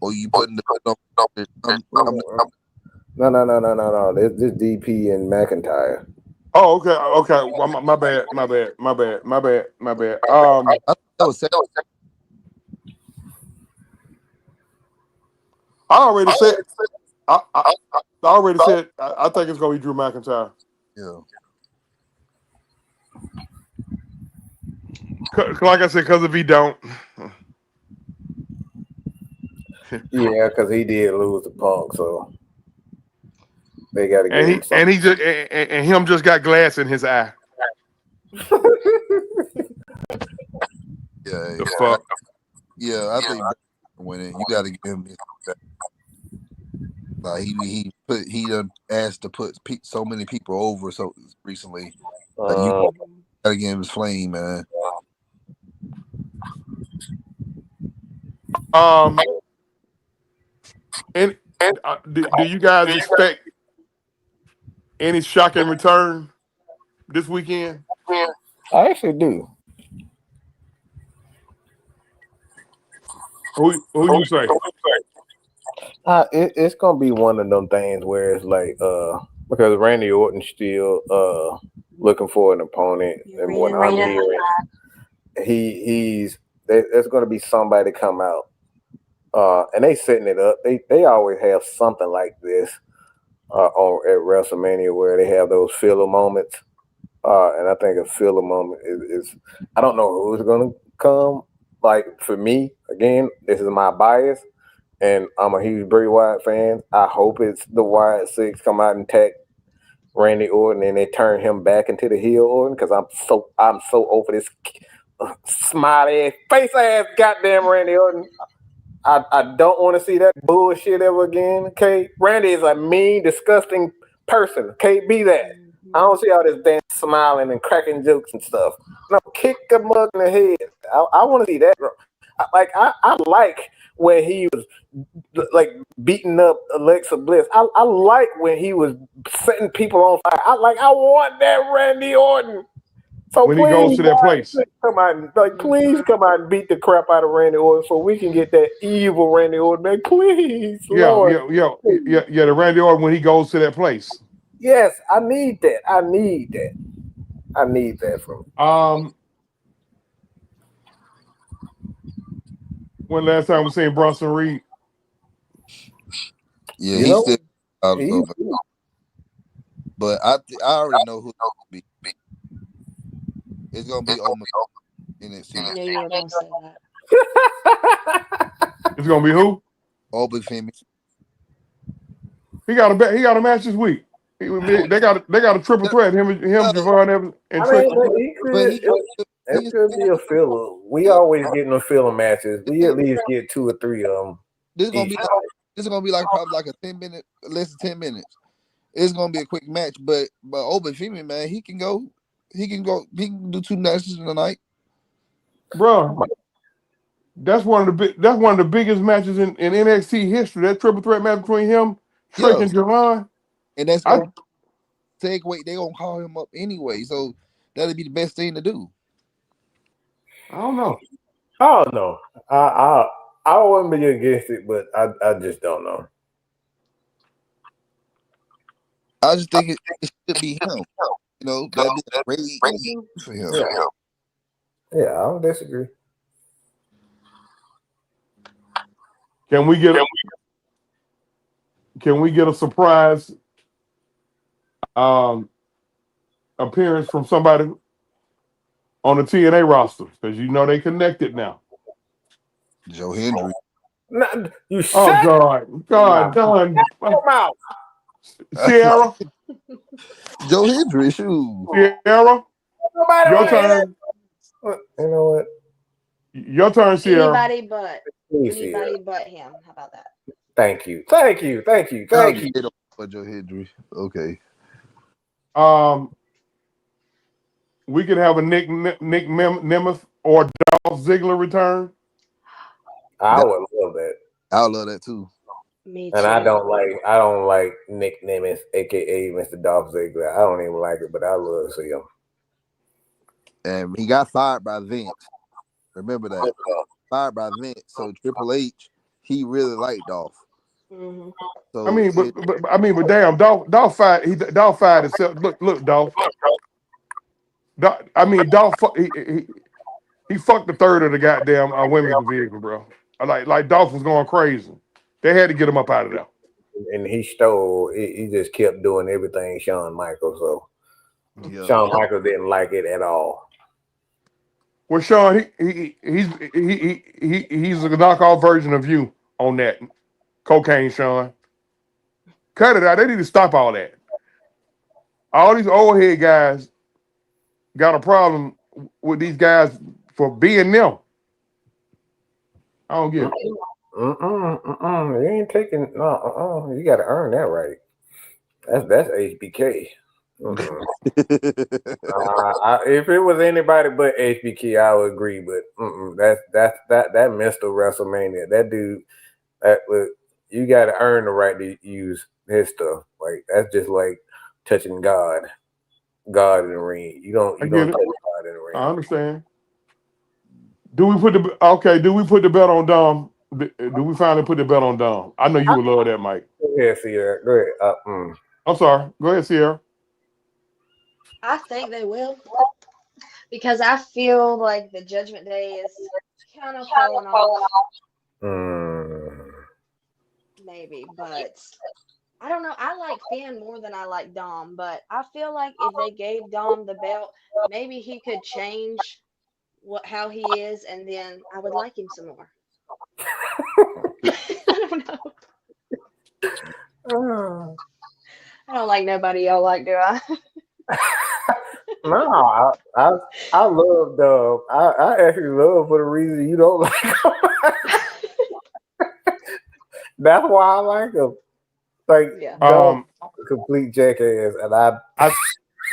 or you putting the. No. This DP and McIntyre. Oh, okay. Well, my bad. I already said. I think it's gonna be Drew McIntyre. Yeah. Like I said, because if he don't. Yeah, because he did lose the Punk, so they got to get him something. And him just got glass in his eye. Yeah. The fuck. Yeah, I think winning. You got to give him his. Like he done asked to put so many people over so recently. Like you gotta give him his flame, man. And do you guys expect any shocking return this weekend? I actually do. Who you say? It's gonna be one of them things where it's like because Randy Orton's still looking for an opponent, and what I'm hearing, there's gonna be somebody come out, and they setting it up. They always have something like this at WrestleMania where they have those filler moments, and I think a filler moment is I don't know who's gonna come. Like for me, again, this is my bias. And I'm a huge Bray Wyatt fan. I hope it's the Wyatt Six come out and attack Randy Orton and they turn him back into the heel Orton because I'm so over this smiley ass, face ass goddamn Randy Orton. I don't want to see that bullshit ever again. Okay, Randy is a mean, disgusting person. Can't be that. I don't see all this damn smiling and cracking jokes and stuff. No, kick a mug in the head. I want to see that. I like when he was like beating up Alexa Bliss. I like when he was setting people on fire. I want that Randy Orton. So when he goes to that place, come out, please come out and beat the crap out of Randy Orton so we can get that evil Randy Orton back. Please, Lord. Yeah. The Randy Orton when he goes to that place. Yes, I need that. I need that from him. When last time we seen Bronson Reed? Yeah, he's still out of it. But I already know who it's gonna be. It's gonna be Omega in it. I knew you were gonna say that. It's gonna be who? Open Femi. He got a match this week. They got a triple threat. Him, Javon Evans, and Trick. It could be a filler. We always get in the filler matches. We at least get 2 or 3 of them. This is gonna be like probably like a 10-minute, less than 10 minutes. It's gonna be a quick match, but Open Femi, man, he can do 2 matches in a night. Bro, that's one of the biggest matches in NXT history. That triple threat match between him, Trick, and Javon. And that's gonna segue. They gonna call him up anyway, so that'd be the best thing to do. I don't know. I wouldn't be against it, but I just don't know. I just think it should be him. You know, that'd be a great for him. Yeah, I don't disagree. Can we get a surprise appearance from somebody on the TNA roster? Because you know they connected now. Joe Hendry. You God, done. Sierra. Joe Hendry, shoot. Sierra. Your turn. You know what? Your turn, Sierra. Anybody but him. How about that? Thank you. For Joe Hendry. Okay. We could have a Nick Nemeth or Dolph Ziggler return. I would love that. I would love that too. Me too. And I don't like Nick Nemeth, aka Mr. Dolph Ziggler. I don't even like it, but I love to see him. And he got fired by Vince. Remember that? Fired by Vince. So Triple H, he really liked Dolph. Mm-hmm. So but damn, Dolph fired. Dolph fired himself. Look, Dolph. Dolph. He fucked the third of the goddamn women's division, bro. Like Dolph was going crazy. They had to get him up out of there. And he stole. He just kept doing everything Shawn Michaels. So Shawn Michaels didn't like it at all. Well, Sean, he's a knockoff version of you on that cocaine, Sean. Cut it out. They need to stop all that. All these old head guys got a problem with these guys for being them. I don't get it. You ain't taking you got to earn that right. That's HBK. If it was anybody but HBK, I would agree. But that Mr. WrestleMania, that dude, you got to earn the right to use his stuff. Like that's just like touching God. God in the ring. You don't I get touch it. God in the I ring. understand. Do we put the okay? Do we put the belt on Dom? Do we finally put the belt on Dom? I know you would love that, Mike. Go ahead, Sierra. Go ahead. I'm sorry. Go ahead, Sierra. I think they will because I feel like the Judgment Day is kind of falling off, Mm. maybe, but I don't know. I like Finn more than I like Dom, but I feel like if they gave Dom the belt, maybe he could change how he is, and then I would like him some more. I don't know. Mm. I don't like nobody y'all like, do I? No, I love Dub. I actually love for the reason you don't like him. That's why I like him. Like Yeah. Dub, Um, a complete jackass, and I I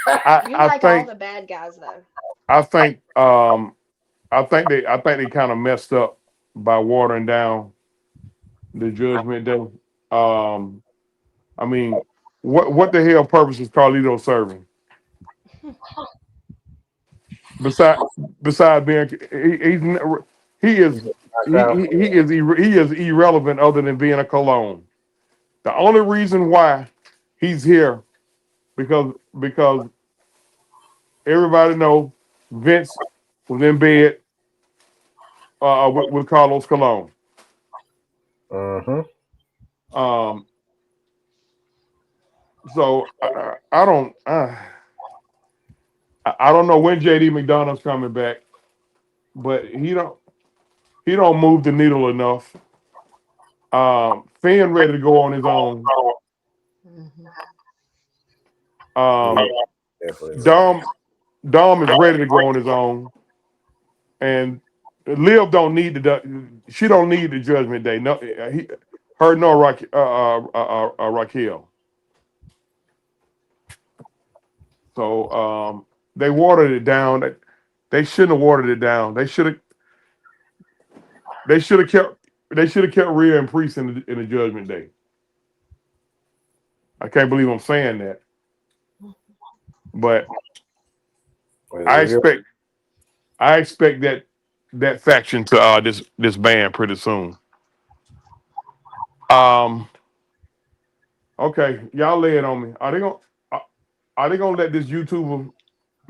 I You I like all think the bad guys though. I think I think they kind of messed up by watering down the Judgment Day. Um, I mean, what the hell purpose is Carlito serving? Besides besides being he is he is irrelevant other than being a cologne. The only reason why he's here because everybody know Vince was in bed with Carlos Colon. Mm-hmm. Um, so I don't I don't know when JD McDonough's coming back, but he don't move the needle enough. Finn ready to go on his own. Hmm. Yeah, Um, definitely right. Dom Dom is ready to go on his own, and Liv don't need she don't need the Judgment Day. No, her nor Raquel. So they watered it down. They shouldn't have watered it down. They should have kept Rhea and Priest in the Judgment Day. I can't believe I'm saying that, but I If expect that faction to this band pretty soon. Um, okay, y'all lay it on me. Are they gonna let this YouTuber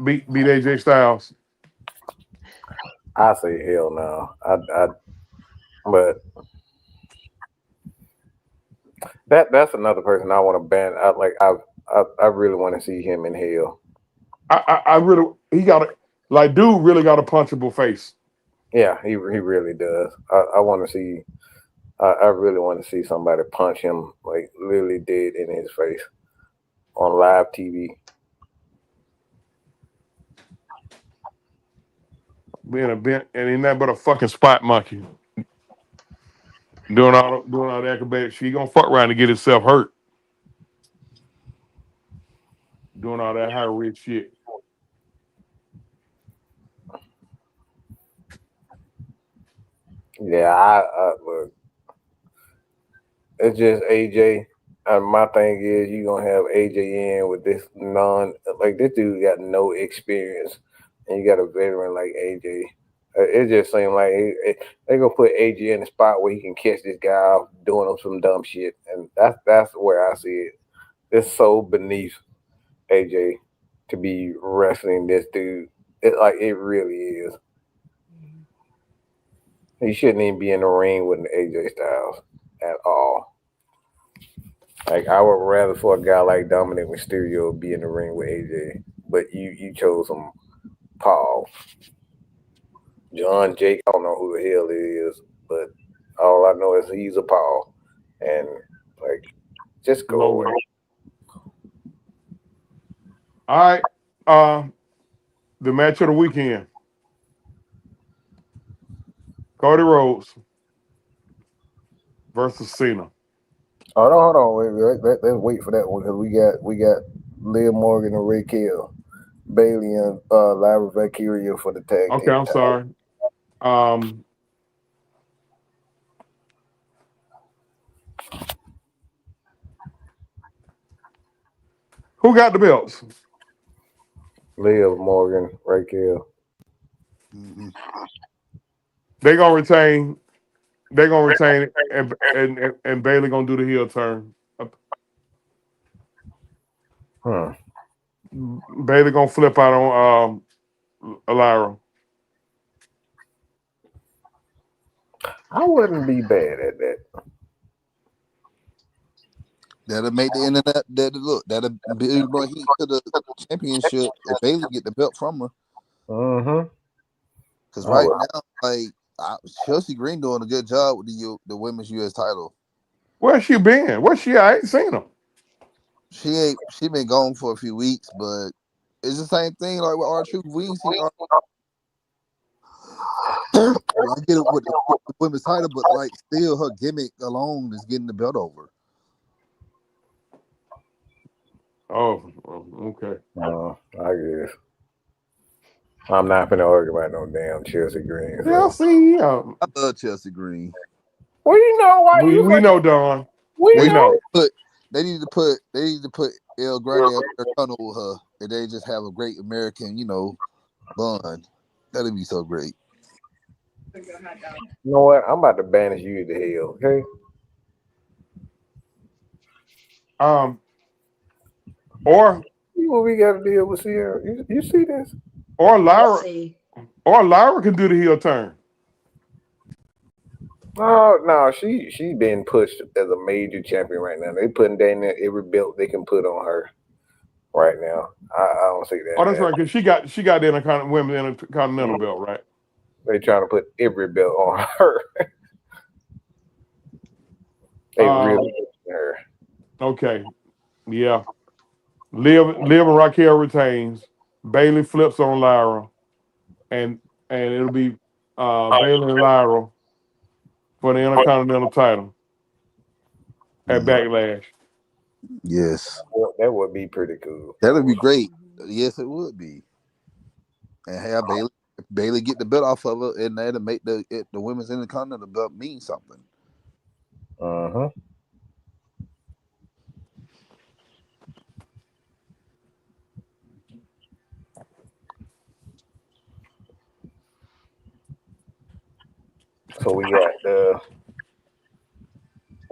beat AJ Styles? I say hell no. But that's another person I want to ban. I really want to see him in hell. I really he got a like dude really got a punchable face. Yeah, he really does. I want to see. I really want to see somebody punch him like literally dead in his face on live TV. Being a bent and ain't nothing but a fucking spot monkey. Doing all the acrobatic shit. He gonna fuck around and get himself hurt. Doing all that high risk shit. Yeah, I look. It's just AJ. My thing is you gonna have AJ in with this like this dude got no experience, and you got a veteran like AJ. It just seems like they gonna put AJ in a spot where he can catch this guy off doing him some dumb shit, and that's where I see it. It's so beneath AJ to be wrestling this dude. It really is. He shouldn't even be in the ring with AJ Styles at all. Like I would rather for a guy like Dominic Mysterio be in the ring with AJ, but you chose him, Paul, John Jake. I don't know who the hell it is, but all I know is he's a Paul, and like just go away. Lower. All right. Uh, the match of the weekend. Cody Rhodes versus Cena. Hold on, wait, let's wait for that one because we got Liv Morgan and Raquel, Bailey and Lyra Valkyria for the tag Okay, team I'm title. sorry. Um, who got the belts? Liv Morgan, Raquel. Mm-hmm. They gonna retain. They gonna retain it, and Bailey gonna do the heel turn. Hmm. Bailey gonna flip out on Lyra. I wouldn't be bad at that. That'll make the internet. That'll bring heat to the championship if Bailey get the belt from her. Mm-hmm. Because I right would. now, Chelsea Green doing a good job with the women's U.S. title. Where's she been? Where's she? I ain't seen her. She been gone for a few weeks, but it's the same thing like with R-Truth. We ain't seen R. I get it with the women's title, but like still her gimmick alone is getting the belt over. Oh, okay. I guess. I'm not finna argue about no damn Chelsea Green. Yeah, So. see, I love Chelsea Green. Well, you know why we know, Don. we We know. They need to put El Grande up there tunnel with her, and they just have a great American, bond. That'd be so great. You know what? I'm about to banish you to hell. Okay. Or See what we got to deal with Sierra. You see this? or Let's Lyra see. can do the heel turn. No, she been pushed as a major champion right now. They putting down there every belt they can put on her right now. I don't see that. Oh, that's right, because she got the women's intercontinental belt, right? They trying to put every belt on her. They really pushing her. Okay. Yeah. Liv and Raquel retains. Bailey flips on Lyra, and it'll be Bailey and Lyra for the Intercontinental title at Backlash. Yes, That would be pretty cool. that would be great. Yes, it would be. And have Bailey get the belt off of her, and that'll make the women's Intercontinental belt mean something. Uh-huh. So we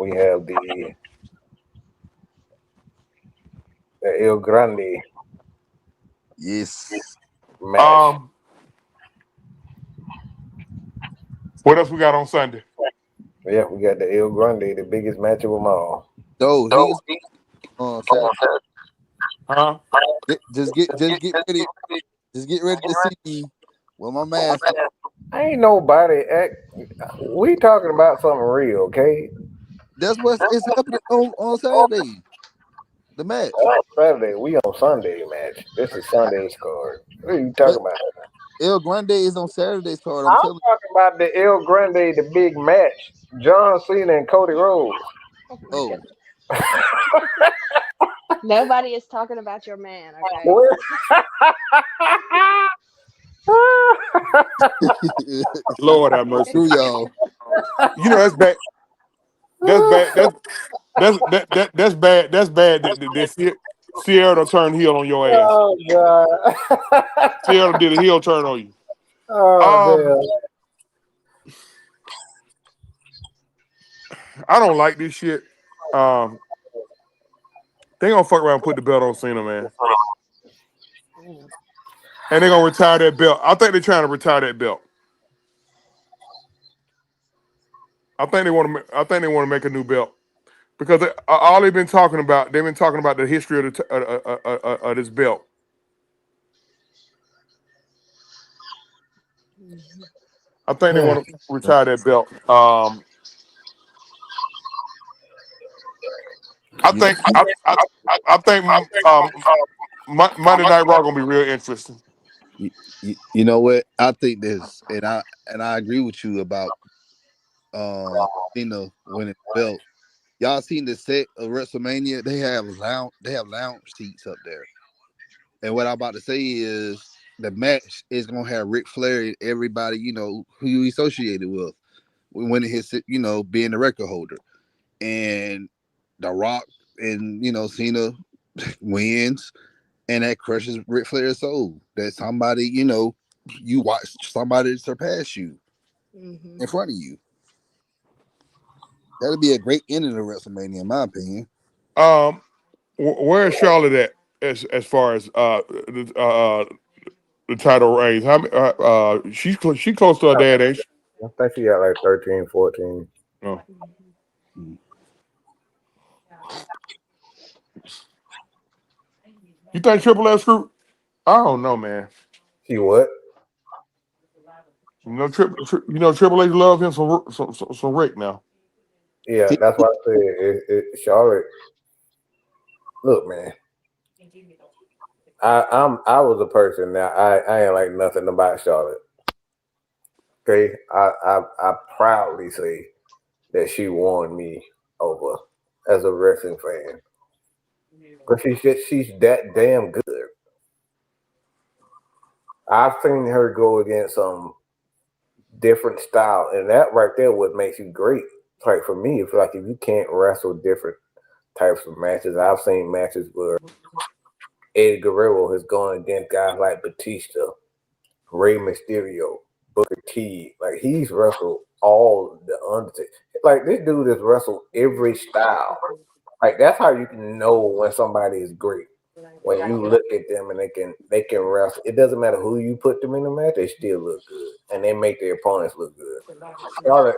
have the El Grande Yes. match. What else we got on Sunday? Yeah, we got the El Grande, the biggest match of them all. So he's on Saturday. Huh? Just get ready. Just get ready to see me with my mask. Ain't nobody act. We talking about something real, okay? That's what it's happening on Saturday. The match. Saturday, we on Sunday match. This is Sunday's card. What are you But talking about? El Grande is on Saturday's card. I'm I'm telling talking about the El Grande, the big match. John Cena and Cody Rhodes. Oh my you. god. Nobody is talking about your man, okay? Lord have mercy. Screw y'all. You know that's bad. That's bad. That's bad. That's bad. That Sierra done turned heel on your ass. Oh god. Sierra did a heel turn on you. Oh I don't like this shit. They gonna fuck around and put the belt on Cena, man. And they're gonna retire that belt. I think they're trying to retire that belt. I think they want to make a new belt because all they've been talking about the history of this belt. I think they want to retire that belt. I think Monday Night Raw gonna be real interesting. You know what? I think this, and I agree with you about Cena winning the belt. Y'all seen the set of WrestleMania? They have lounge seats up there. And what I'm about to say is the match is gonna have Ric Flair and everybody, who you associated with winning his, being the record holder. And The Rock and Cena wins. And that crushes Ric Flair's soul. That somebody, you watch somebody surpass you Hmm. in front of you. That'd be a great ending to WrestleMania, in my opinion. Um, where is Charlotte at as far as the title reigns? She close to her dad, ain't she? I think she got like 13, 14. Oh. Hmm. You think Triple H screwed? I don't know, man. She what? Triple H love him some Rick now. Yeah, He, that's why I said Charlotte. Look, man, I was a person now. I ain't like nothing about Charlotte. Okay, I proudly say that she won me over as a wrestling fan. But she's that damn good. I've seen her go against some different style, and that right there what makes you great. Like for me, it's like if you can't wrestle different types of matches, I've seen matches where Eddie Guerrero has gone against guys like Batista, Rey Mysterio, Booker T. Like he's wrestled all the Undertaker. Like this dude has wrestled every style. Like that's how you can know when somebody is great. When you look at them and they can wrestle. It doesn't matter who you put them in the match, they still look good. And they make their opponents look good. Charlotte,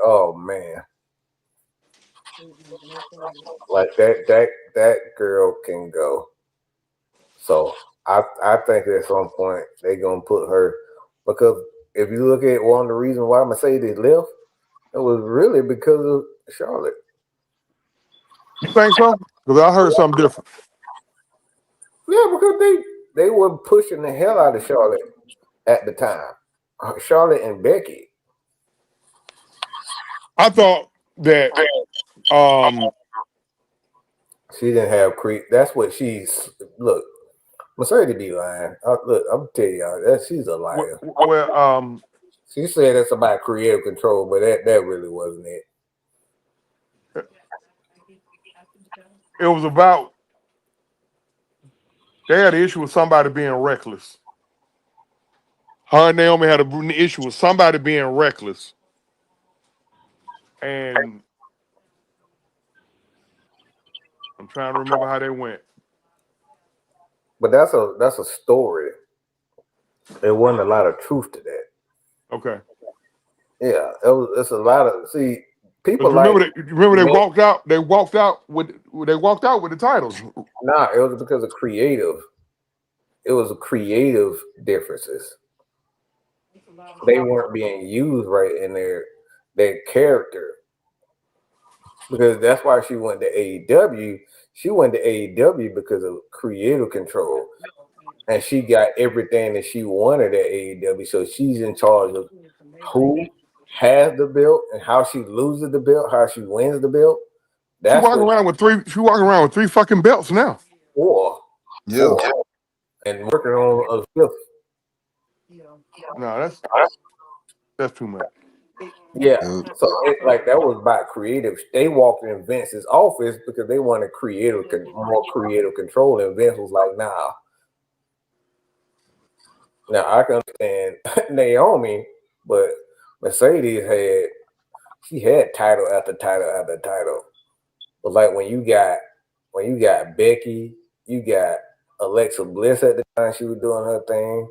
oh man. Like that girl can go. So I think at some point they're gonna put her because if you look at one of the reasons why Mercedes left, it was really because of Charlotte. You think so? Because I heard something different. Yeah, because they were pushing the hell out of Charlotte at the time. Charlotte and Becky. I thought that um She didn't have creep. That's what she's look. Mercedes be lying. Look, I'm telling y'all that she's a liar. where She said it's about creative control, but that really wasn't it. it was about they had an issue with somebody being reckless. Her and Naomi had an issue with somebody being reckless, and I'm trying to remember how they went. But that's a story. There wasn't a lot of truth to that. Okay, Yeah, it's a lot of people because like remember they men. walked out. They walked out with the titles. Nah, it was because of creative. It was creative differences. They weren't being used right in their character because that's why she went to AEW. She went to AEW because of creative control, and she got everything that she wanted at AEW. So she's in charge of who has the belt and how she loses the belt, how she wins the belt. She That's walking what around with three. She walking around with three fucking belts now. four, yeah. and working on a fifth. No, that's too much. Yeah. Uh, So it's like that was by creative. They walked in Vince's office because they wanted more creative control, and Vince was like, "Nah." Now I can understand Naomi, but Mercedes had title after title after title. But like when you got Becky, you got Alexa Bliss at the time she was doing her thing,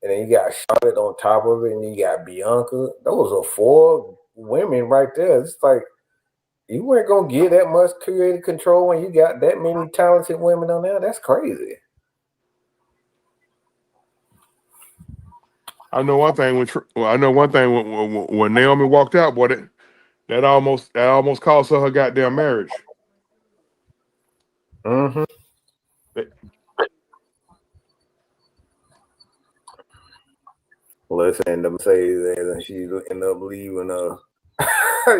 and then you got Charlotte on top of it, and you got Bianca. Those are four women right there. It's like you weren't gonna get that much creative control when you got that many talented women on there. That's crazy. I know one thing when Naomi walked out, boy, that almost cost her goddamn marriage. Mm-hmm. That- Listen, them say that, and she ended up leaving.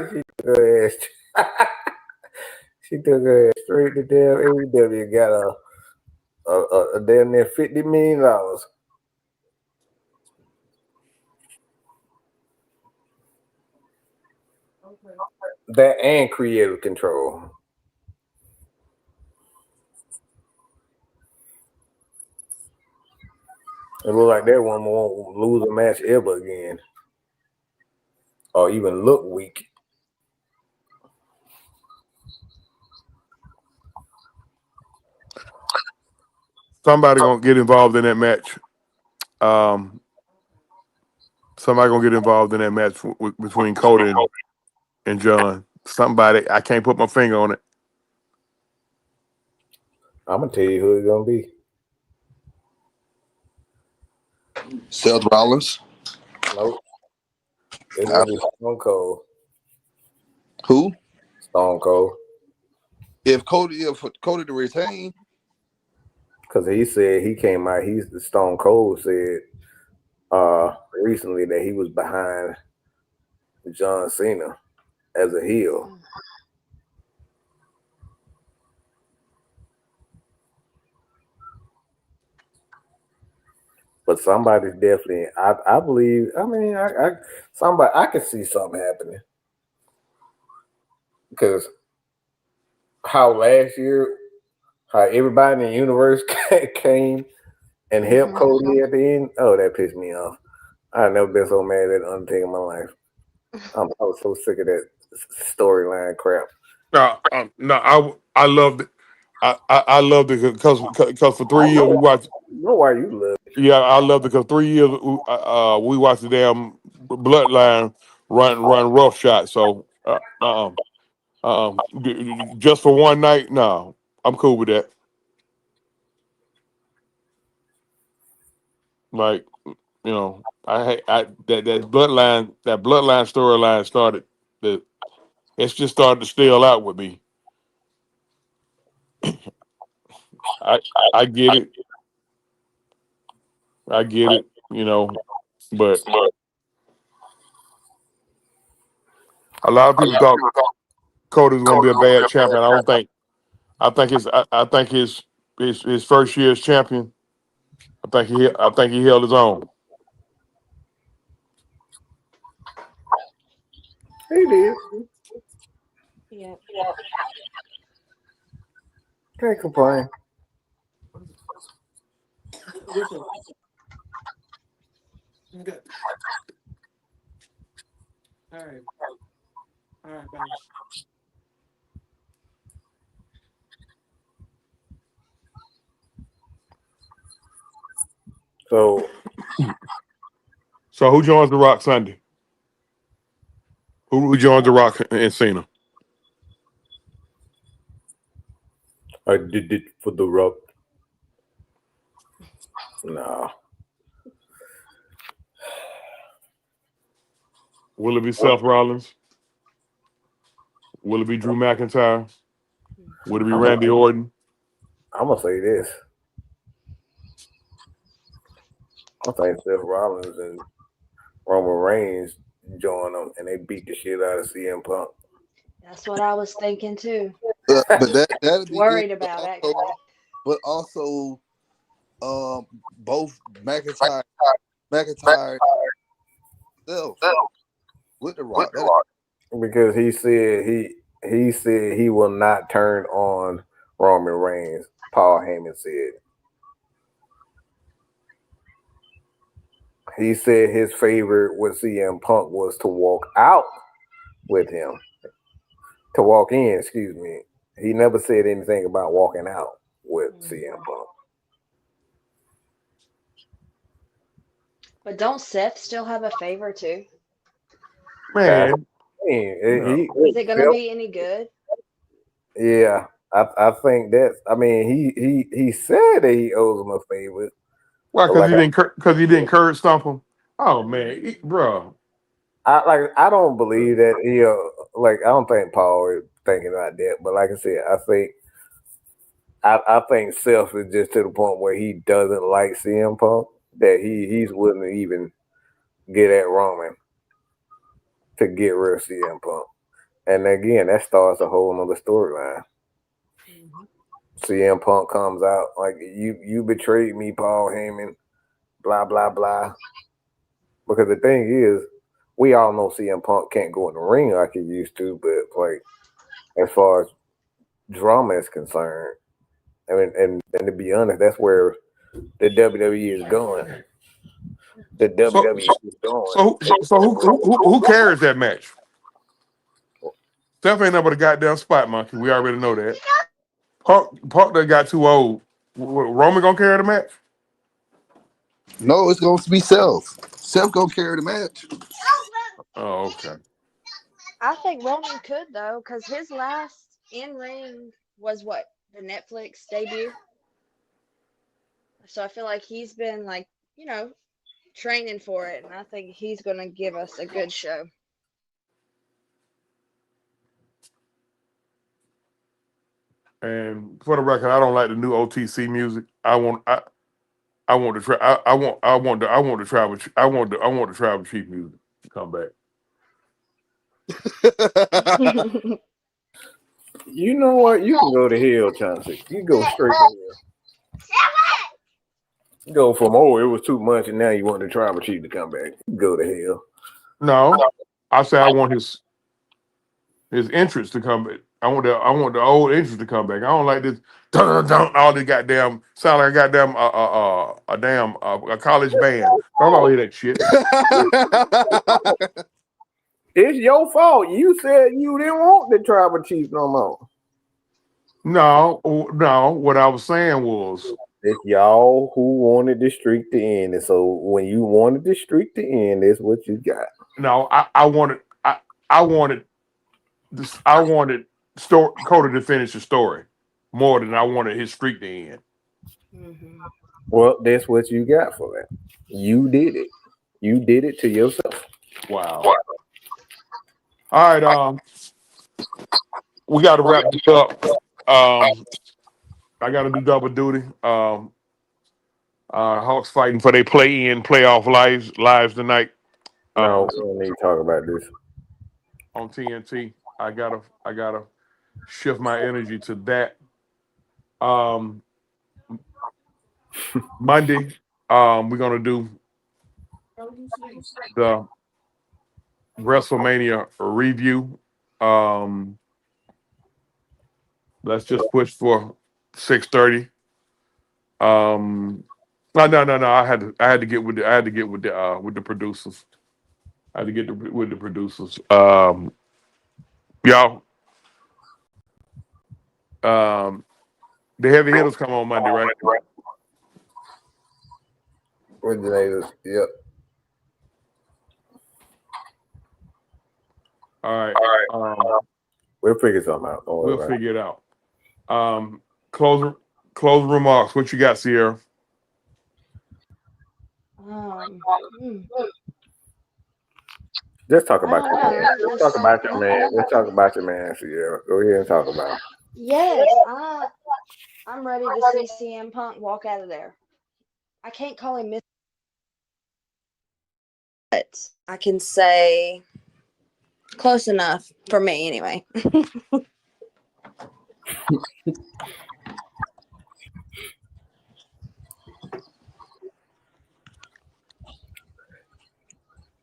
She took her ass. She took her ass straight to damn AEW. Got a damn near $50 million. That and creative control. It look like that one won't lose a match ever again, or even look weak. Somebody gonna get involved in that match. Um, somebody gonna get involved in that match between Cody and John. Somebody, I can't put my finger on it. I'm gonna tell you who it's gonna be. Seth Rollins. Nope, it's gonna be Stone Cold. Who? Stone Cold. If Cody to retain, Because he said he came out. He's the Stone Cold said recently that he was behind John Cena as a heel. But somebody's definitely. I believe. I mean, somebody. I could see something happening because how last year, how everybody in the universe came and helped Cody at the end. Oh, that pissed me off. I've never been so mad at Undertaker in my life. I was so sick of that storyline crap. No, I loved it. I loved it because for 3 years we watched. You know why you love it? Yeah, I loved it because 3 years we watched the damn bloodline run rough shot. So just for one night, no, I'm cool with that. Like I that bloodline storyline started. It's just started to stale out with me. I I get it. I get it. But a lot of people thought Cody was going to be a bad champion. I don't think. I think his first year as champion. I think he held his own. He did. Yep. Can't complain. All right, guys. So who joins the Rock Sunday? Who joins the Rock and Cena? I did it for the Rock. No. Will it be Seth Rollins? Will it be Drew McIntyre? Will it be Randy Orton? I'm gonna say this. I think Seth Rollins and Roman Reigns join them and they beat the shit out of CM Punk. That's what I was thinking too. but that'd be Worried good. about actually. But also, both McIntyre, Self with the Rock. Because he said he will not turn on Roman Reigns. Paul Heyman said. He said his favorite with CM Punk was to walk out with him. To walk in, excuse me. He never said anything about walking out with CM Punk. But don't Seth still have a favor too? Man, Is it gonna be any good? Yeah, I think that's. I mean, he said that he owes him a favor. why? But Because he didn't curb stomp him. Oh man, bro. I don't believe that he I don't think Paul is thinking about that. But like I said, I think Seth is just to the point where he doesn't like CM Punk that he's willing to even get at Roman to get rid of CM Punk. And again, that starts a whole nother storyline. CM Punk comes out like you betrayed me, Paul Heyman, blah blah blah. Because the thing is, we all know CM Punk can't go in the ring like he used to, but like as far as drama is concerned, I mean, and to be honest, that's where the WWE is going. the So WWE is doing. who carries that match? Steph ain't up but a goddamn spot monkey. We already know that. Park done got too old. Roman gonna carry the match? No, it's going to be Seth. Seth going to carry the match. Oh, okay. I think Roman could though, because his last in ring was what, the Netflix debut. So I feel like he's been like, you know, training for it, and I think he's gonna give us a good show. And for the record, I don't like the new OTC music. I want the I want the travel I want the travel chief music to come back. You know what? You can go to hell, Chauncey. You go straight to hell. You go from it was too much, and now you want the tribal chief to come back. You go to hell. No, I say I want his entrance to come back. I want the old entrance to come back. I don't like this dun, dun, dun, all this goddamn sound like a goddamn a college band. I don't hear that shit. It's your fault. You said you didn't want the tribal chief no more. No. What I was saying was It's y'all who wanted the streak to end, and so when you wanted the streak to end, that's what you got. no. I wanted Cody to finish the story more than I wanted his streak to end. Hmm. Well, that's what you got for that. You did it. You did it to yourself. Wow. All right. We got to wrap this up. I got to do double duty. Hawks fighting for their playoff lives tonight. No, we don't need to talk about this. On TNT. I gotta shift my energy to that. Monday, we're gonna do the WrestleMania review. Let's just push for 6:30. No. I had to get with the producers. I had to get with the producers. Y'all. The heavy hitters come on Monday, right? Originators, yep. All right. We'll figure something out. We'll figure it out. Close remarks. What you got, Sierra? Hmm. Just talk about I your don't man. know. Let's talk about your man. Let's talk about your man, Sierra. Go ahead and talk about him. Yes, I'm ready to see CM Punk walk out of there. I can't call him Mr. But I can say close enough for me anyway.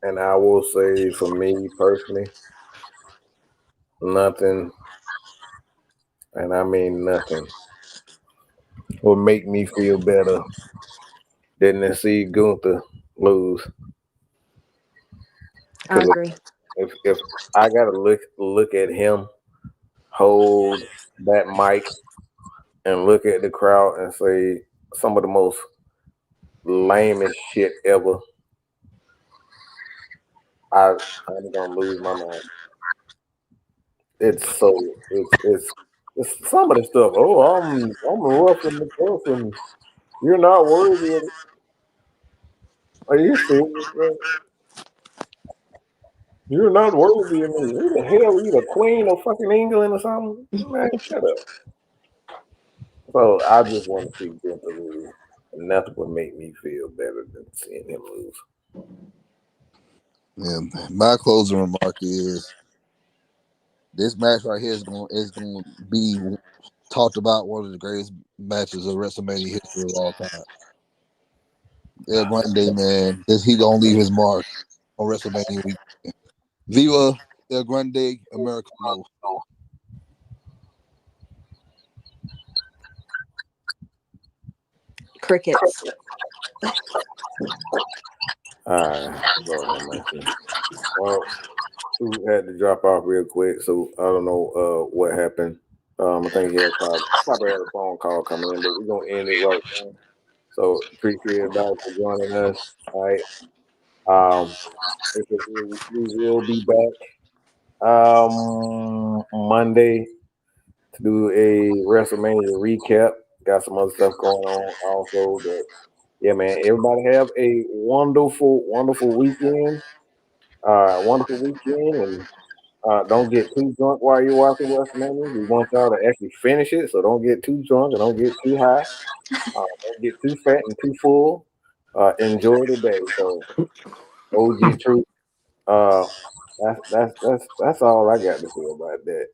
And I will say, for me personally, nothing, and I mean nothing, will make me feel better than to see Gunther lose. I agree. If I gotta look at him hold that mic and look at the crowd and say some of the most lamest shit ever, I'm gonna lose my mind. It's some of the stuff. Oh, I'm roughing the person. You're not worthy of it. Are you serious, bro? You're not worthy of me. Who the hell are you, the queen of fucking England or something? Man, shut up. So I just want to see Gunther lose. And nothing would make me feel better than seeing him lose. Yeah, my closing remark is this match right here is going to be talked about one of the greatest matches of WrestleMania history of all time. El Grande, man, he gonna leave his mark on WrestleMania week. Viva El Grande, America No. Crickets. Well, who had to drop off real quick, so I don't know what happened. I think he had probably had a phone call coming in, but we're gonna end it right now. So appreciate everybody for joining us. All right. Um, we will be back Monday to do a WrestleMania recap. Got some other stuff going on also. But yeah, man, everybody have a wonderful weekend. Wonderful weekend, and don't get too drunk while you're watching WrestleMania. We want y'all to actually finish it, so don't get too drunk and don't get too high. Don't get too fat and too full. Enjoy the day. So OG Truth. Uh, that's all I got to say about that.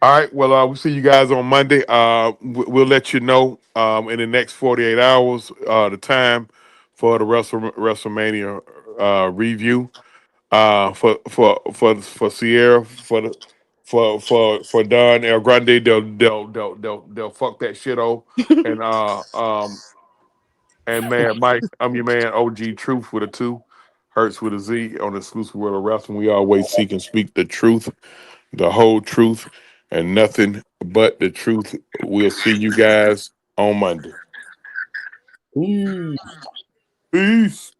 All right. Well, we'll see you guys on Monday. We'll let you know in the next 48 hours the time for the WrestleMania review. For Sierra, for Don El Grande, they'll fuck that shit over. And and man, Mike, I'm your man, OG Truth with a two, Hurts with a Z on Exclusive World of Wrestling. We always seek and speak the truth, the whole truth, and nothing but the truth. We'll see you guys on Monday. Peace. Peace.